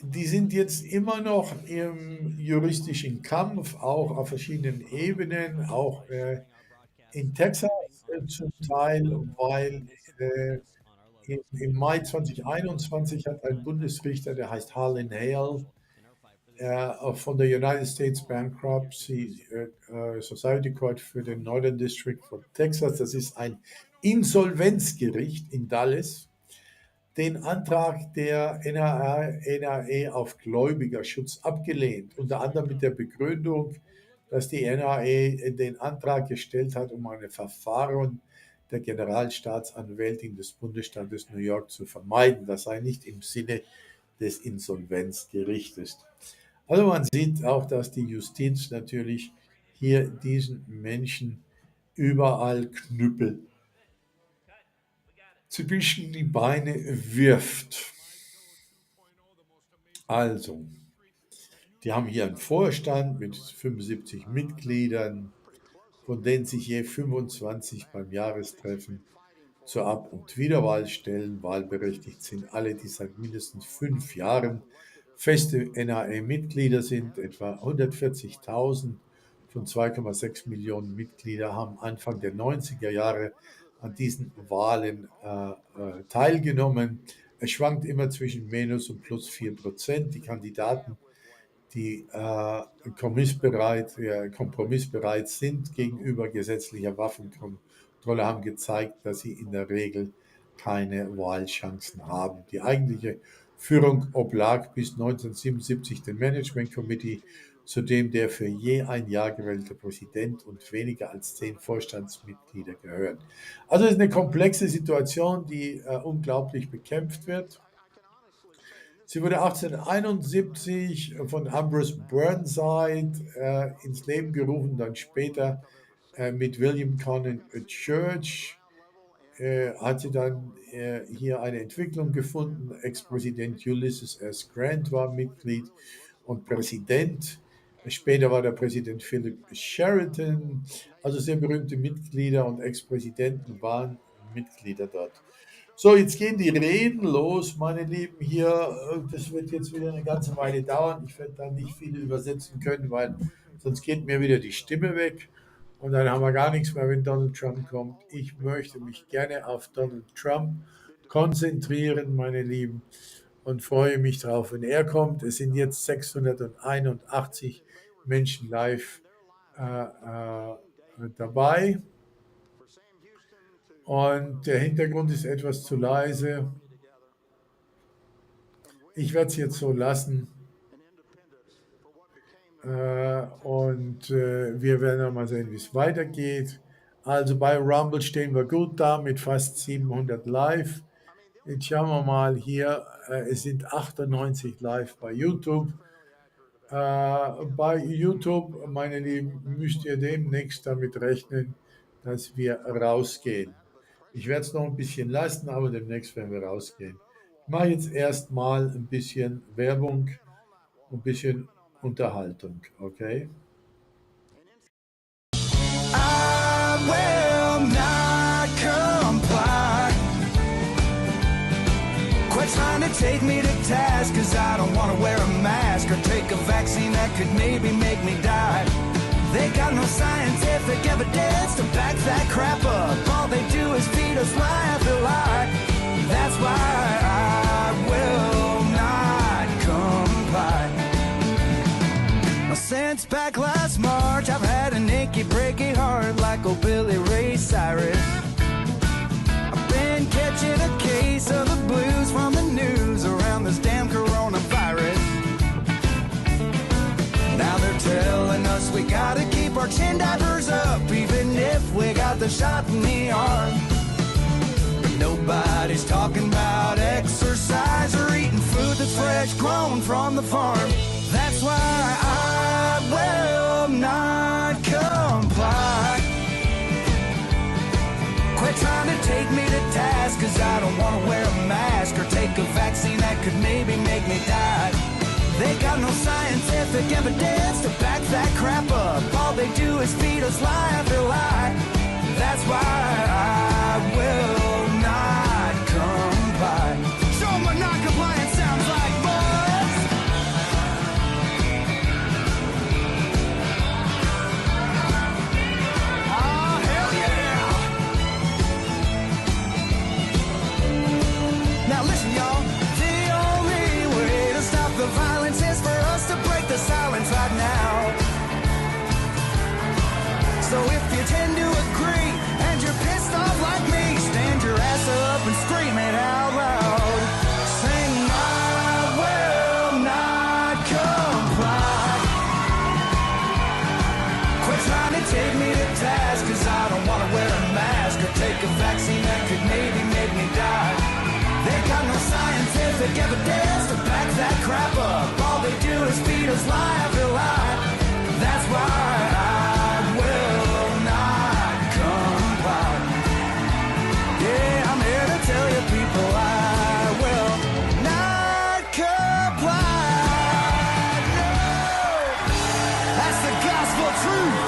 Die sind jetzt immer noch im juristischen Kampf, auch auf verschiedenen Ebenen, auch in Texas zum Teil, weil im Mai 2021 hat ein Bundesrichter, der heißt Harlan Hale, von der United States Bankruptcy Society Court für den Northern District von Texas, das ist ein Insolvenzgericht in Dallas, den Antrag der NRA auf Gläubigerschutz abgelehnt, unter anderem mit der Begründung, dass die NRA den Antrag gestellt hat, um eine Verfahren der Generalstaatsanwältin des Bundesstaates New York zu vermeiden. Das sei nicht im Sinne des Insolvenzgerichtes. Also man sieht auch, dass die Justiz natürlich hier diesen Menschen überall Knüppel zwischen die Beine wirft. Also, die haben hier einen Vorstand mit 75 Mitgliedern, von denen sich je 25 beim Jahrestreffen zur Ab- und Wiederwahl stellen. Wahlberechtigt sind alle, die seit mindestens 5 Jahren feste NRA-Mitglieder sind. Etwa 140.000 von 2,6 Millionen Mitgliedern haben Anfang der 90er Jahre an diesen Wahlen teilgenommen. Es schwankt immer zwischen minus und plus 4%. Die Kandidaten, die kompromissbereit sind gegenüber gesetzlicher Waffenkontrolle, haben gezeigt, dass sie in der Regel keine Wahlchancen haben. Die eigentliche Führung oblag bis 1977 dem Management Committee, zu dem der für je ein Jahr gewählte Präsident und weniger als 10 Vorstandsmitglieder gehören. Also es ist eine komplexe Situation, die unglaublich bekämpft wird. Sie wurde 1871 von Ambrose Burnside ins Leben gerufen, dann später mit William Conan Church hat sie dann hier eine Entwicklung gefunden. Ex-Präsident Ulysses S. Grant war Mitglied und Präsident. Später war der Präsident Philip Sheridan. Also sehr berühmte Mitglieder und Ex-Präsidenten waren Mitglieder dort. So, jetzt gehen die Reden los, meine Lieben, hier. Das wird jetzt wieder eine ganze Weile dauern. Ich werde da nicht viele übersetzen können, weil sonst geht mir wieder die Stimme weg. Und dann haben wir gar nichts mehr, wenn Donald Trump kommt. Ich möchte mich gerne auf Donald Trump konzentrieren, meine Lieben, und freue mich drauf, wenn er kommt. Es sind jetzt 681 Menschen live dabei. Und der Hintergrund ist etwas zu leise. Ich werde es jetzt so lassen. Wir werden noch mal sehen, wie es weitergeht. Also bei Rumble stehen wir gut da mit fast 700 live. Jetzt schauen wir mal hier, es sind 98 live bei YouTube. Bei YouTube, meine Lieben, müsst ihr demnächst damit rechnen, dass wir rausgehen. Ich werde es noch ein bisschen lassen, aber demnächst werden wir rausgehen. Ich mache jetzt erstmal ein bisschen Werbung, ein bisschen Unterhaltung, okay? I will not comply. Quit trying to take me to task, cause I don't wanna wear a mask or take a vaccine that could maybe make me die. They got no scientific evidence to back that crap up. All they do is feed us lie after lie. That's why I will not since back last March. I've had an achy, breaky heart like old Billy Ray Cyrus. I've been catching a case of the blues from the news around this damn coronavirus. Now they're telling us we gotta keep our chin diapers up, even if we got the shot in the arm. But nobody's talking about exercise or eating food that's fresh grown from the farm. That's why I will not comply. Quit trying to take me to task, cause I don't wanna wear a mask or take a vaccine that could maybe make me die. They got no scientific evidence to back that crap up. All they do is feed us lie after lie. That's why I will not comply. Show 'em what non-compliance sounds like, boys. Oh, hell yeah. Now listen, y'all. The only way to stop the violence is for us to break the silence right now. So if you tend to agree and you're pissed off like me, stand your ass up and scream it out loud. Sing, I will not comply. Quit trying to take me to task, cause I don't want to wear a mask or take a vaccine that could maybe make me die. They got no scientific evidence to back that crap up. All they do is feed us lie after lie. That's why I will not comply. Yeah, I'm here to tell you people I will not comply. No, that's the gospel truth.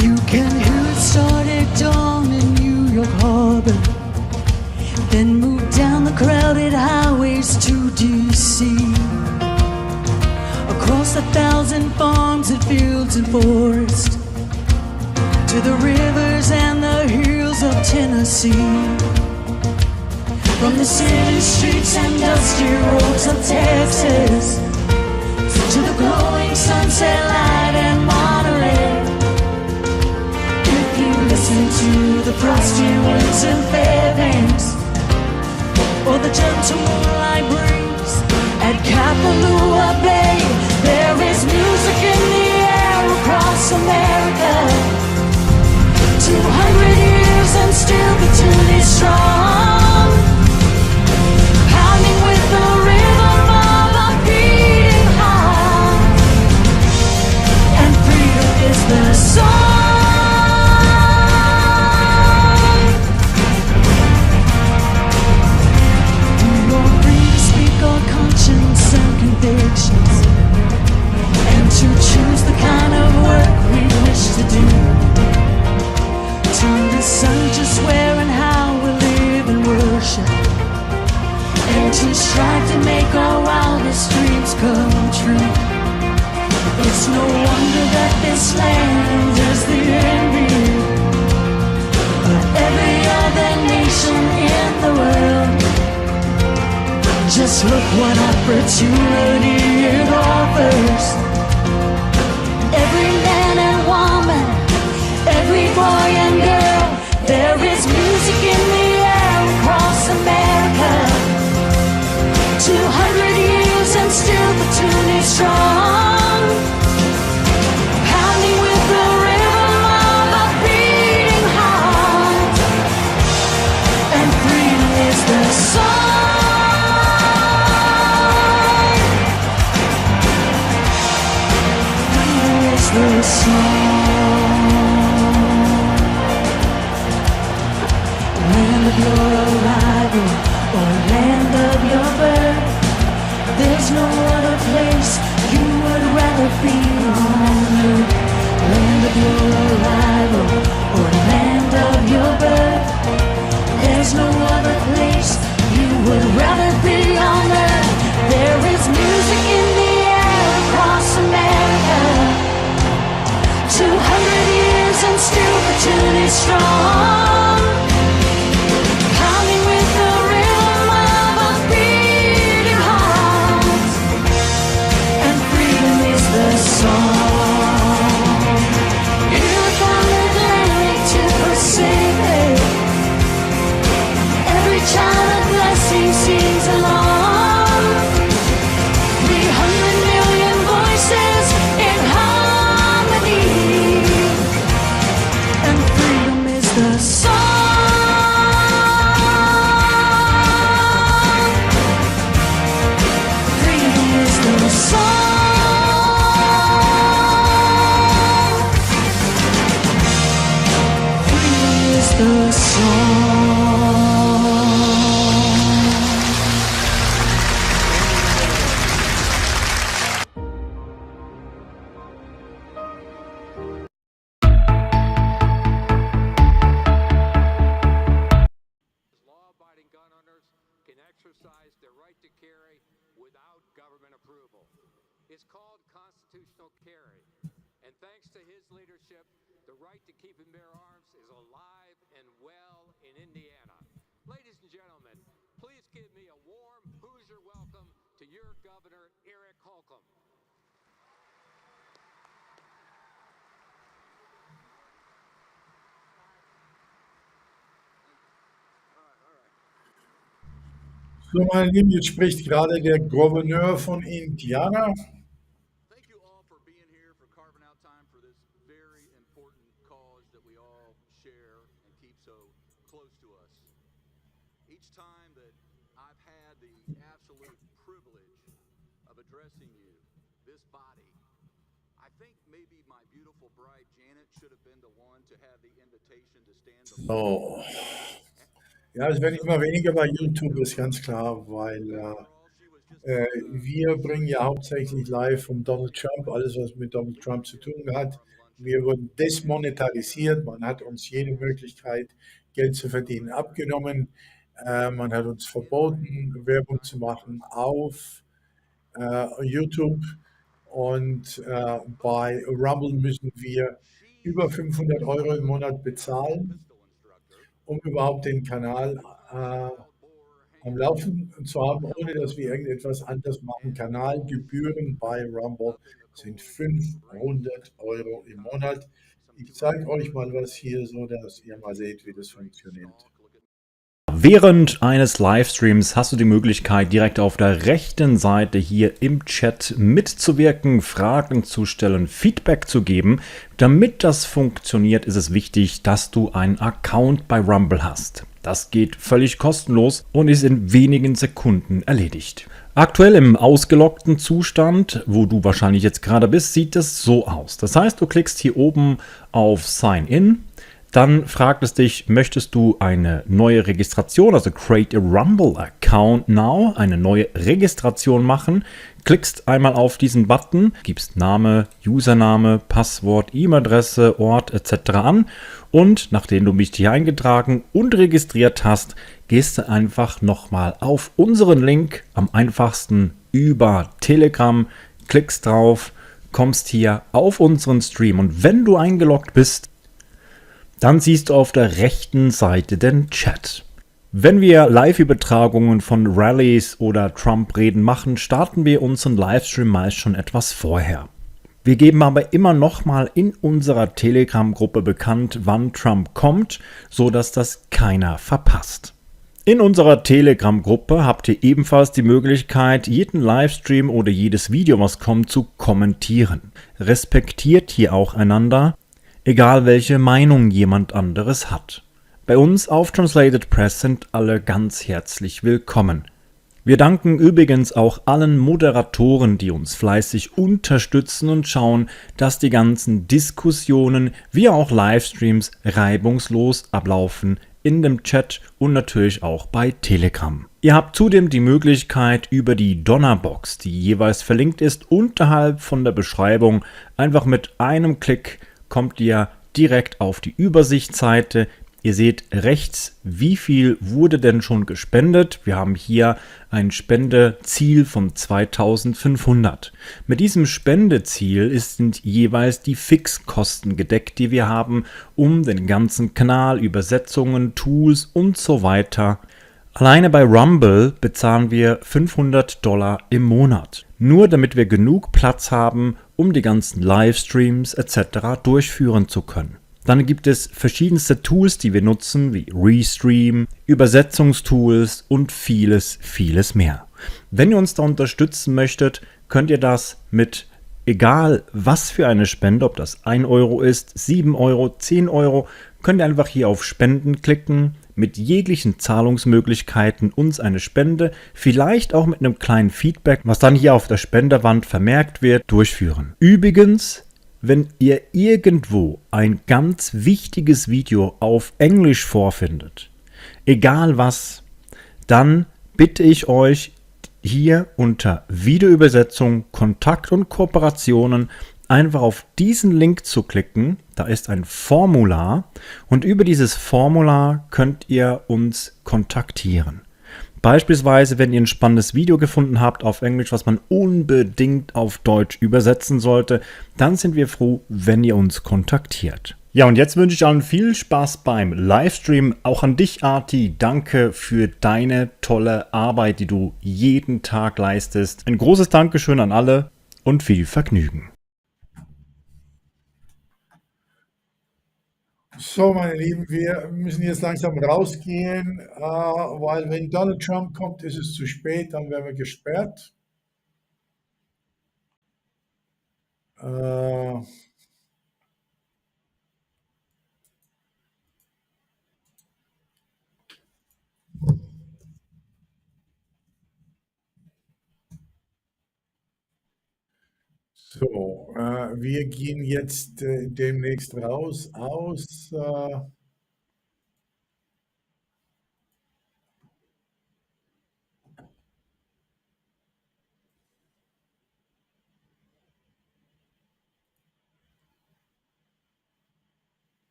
You can hear it start at dawn in New York Harbor, then move down the crowded highways to D.C. Across 1,000 farms and fields and forests, to the rivers and the hills of Tennessee. From the city streets and dusty roads of Texas, to the glowing sunset light in Monterey. If you listen to the frosty winds in Fairbanks, or the gentle moonlight breeze at Kapalua Bay, there is music in the air across America. 200 years and still the tune is strong, pounding with the rhythm of a beating heart, and freedom is the song. We are free to speak our conscience and convictions, and to choose the kind of work we wish to do, to decide just where and how we live and worship, and to strive to make our wildest dreams come true. It's no wonder that this land is the envy of every other nation in the world. Just look what opportunity it offers. Every man and woman be strong. Pounding with the rhythm of a beating heart. And freedom is the song. Here come the day to forsake it. Every child of blessing sings along. 300 million voices in harmony. And freedom is the song. Freedom is the song. Freedom is the song. Law-abiding gun owners can exercise their right to carry without government approval. It's called constitutional carry. And thanks to his leadership, the right to keep and bear arms is alive and well in Indiana. Ladies and gentlemen, please give me a warm Hoosier welcome to your governor, Eric Holcomb. So, meine Lieben, jetzt spricht gerade der Gouverneur von Indiana. Thank you all for being here, for carving out time for this very important cause that we all share and keep so close to us. Each time that I've had the absolute privilege of addressing you, this body, I think maybe my beautiful bride Janet should have been the one to have the invitation to stand before. So. Ja, es werden immer weniger bei YouTube, ist ganz klar, weil wir bringen ja hauptsächlich live von Donald Trump, alles was mit Donald Trump zu tun hat. Wir wurden desmonetarisiert, man hat uns jede Möglichkeit, Geld zu verdienen, abgenommen. Man hat uns verboten, Werbung zu machen auf YouTube. Und bei Rumble müssen wir über 500 € im Monat bezahlen, um überhaupt den Kanal am Laufen zu haben, ohne dass wir irgendetwas anderes machen. Kanalgebühren bei Rumble sind 500 € im Monat. Ich zeige euch mal was hier, so dass ihr mal seht, wie das funktioniert. Während eines Livestreams hast du die Möglichkeit, direkt auf der rechten Seite hier im Chat mitzuwirken, Fragen zu stellen, Feedback zu geben. Damit das funktioniert, ist es wichtig, dass du einen Account bei Rumble hast. Das geht völlig kostenlos und ist in wenigen Sekunden erledigt. Aktuell im ausgeloggten Zustand, wo du wahrscheinlich jetzt gerade bist, sieht es so aus. Das heißt, du klickst hier oben auf Sign In. Dann fragt es dich, möchtest du eine neue Registration, also Create a Rumble Account Now, eine neue Registration machen. Klickst einmal auf diesen Button, gibst Name, Username, Passwort, E-Mail-Adresse, Ort etc. an und nachdem du dich hier eingetragen und registriert hast, gehst du einfach nochmal auf unseren Link, am einfachsten über Telegram, klickst drauf, kommst hier auf unseren Stream und wenn du eingeloggt bist, dann siehst du auf der rechten Seite den Chat. Wenn wir Live-Übertragungen von Rallyes oder Trump-Reden machen, starten wir unseren Livestream meist schon etwas vorher. Wir geben aber immer nochmal in unserer Telegram-Gruppe bekannt, wann Trump kommt, sodass das keiner verpasst. In unserer Telegram-Gruppe habt ihr ebenfalls die Möglichkeit, jeden Livestream oder jedes Video, was kommt, zu kommentieren. Respektiert hier auch einander, egal welche Meinung jemand anderes hat. Bei uns auf TranslatedPress sind alle ganz herzlich willkommen. Wir danken übrigens auch allen Moderatoren, die uns fleißig unterstützen und schauen, dass die ganzen Diskussionen wie auch Livestreams reibungslos ablaufen in dem Chat und natürlich auch bei Telegram. Ihr habt zudem die Möglichkeit, über die Donnerbox, die jeweils verlinkt ist, unterhalb von der Beschreibung einfach mit einem Klick kommt ihr direkt auf die Übersichtsseite Ihr seht rechts, wie viel wurde denn schon gespendet. Wir haben hier ein Spendeziel von 2500. Mit diesem Spendeziel sind jeweils die Fixkosten gedeckt, die wir haben, um den ganzen Kanal, Übersetzungen, Tools und so weiter. Alleine bei Rumble bezahlen wir $500 im Monat. Nur damit wir genug Platz haben, um die ganzen Livestreams etc. durchführen zu können. Dann gibt es verschiedenste Tools, die wir nutzen, wie Restream, Übersetzungstools und vieles, vieles mehr. Wenn ihr uns da unterstützen möchtet, könnt ihr das mit egal was für eine Spende, ob das 1 Euro ist, 7 Euro, 10 Euro, könnt ihr einfach hier auf Spenden klicken, mit jeglichen Zahlungsmöglichkeiten uns eine Spende, vielleicht auch mit einem kleinen Feedback, was dann hier auf der Spenderwand vermerkt wird, durchführen. Übrigens, wenn ihr irgendwo ein ganz wichtiges Video auf Englisch vorfindet, egal was, dann bitte ich euch hier unter Videoübersetzung, Kontakt und Kooperationen einfach auf diesen Link zu klicken. Da ist ein Formular und über dieses Formular könnt ihr uns kontaktieren. Beispielsweise, wenn ihr ein spannendes Video gefunden habt auf Englisch, was man unbedingt auf Deutsch übersetzen sollte, dann sind wir froh, wenn ihr uns kontaktiert. Ja, und jetzt wünsche ich allen viel Spaß beim Livestream. Auch an dich, Arti. Danke für deine tolle Arbeit, die du jeden Tag leistest. Ein großes Dankeschön an alle und viel Vergnügen. So, meine Lieben, wir müssen jetzt langsam rausgehen, weil wenn Donald Trump kommt, ist es zu spät, dann werden wir gesperrt. Äh, so, wir gehen jetzt demnächst raus aus.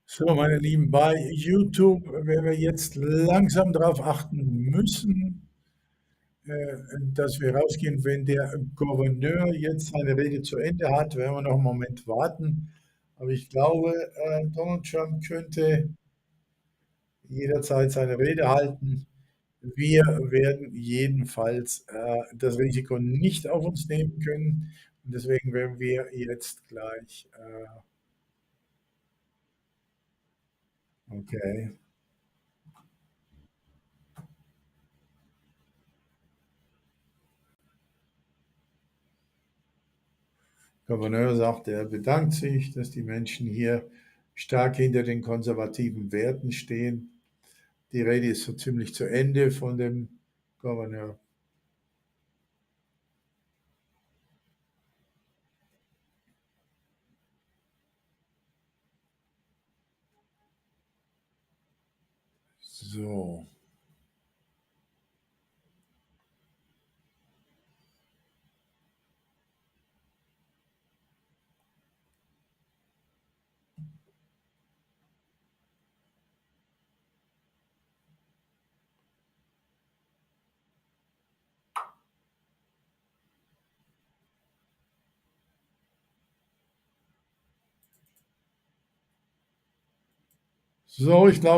So, meine Lieben, bei YouTube werden wir jetzt langsam darauf achten müssen, dass wir rausgehen. Wenn der Gouverneur jetzt seine Rede zu Ende hat, werden wir noch einen Moment warten. Aber ich glaube, Donald Trump könnte jederzeit seine Rede halten. Wir werden jedenfalls das Risiko nicht auf uns nehmen können. Und deswegen werden wir jetzt gleich, okay. Gouverneur sagt, er bedankt sich, dass die Menschen hier stark hinter den konservativen Werten stehen. Die Rede ist so ziemlich zu Ende von dem Gouverneur. So. So, ich glaube,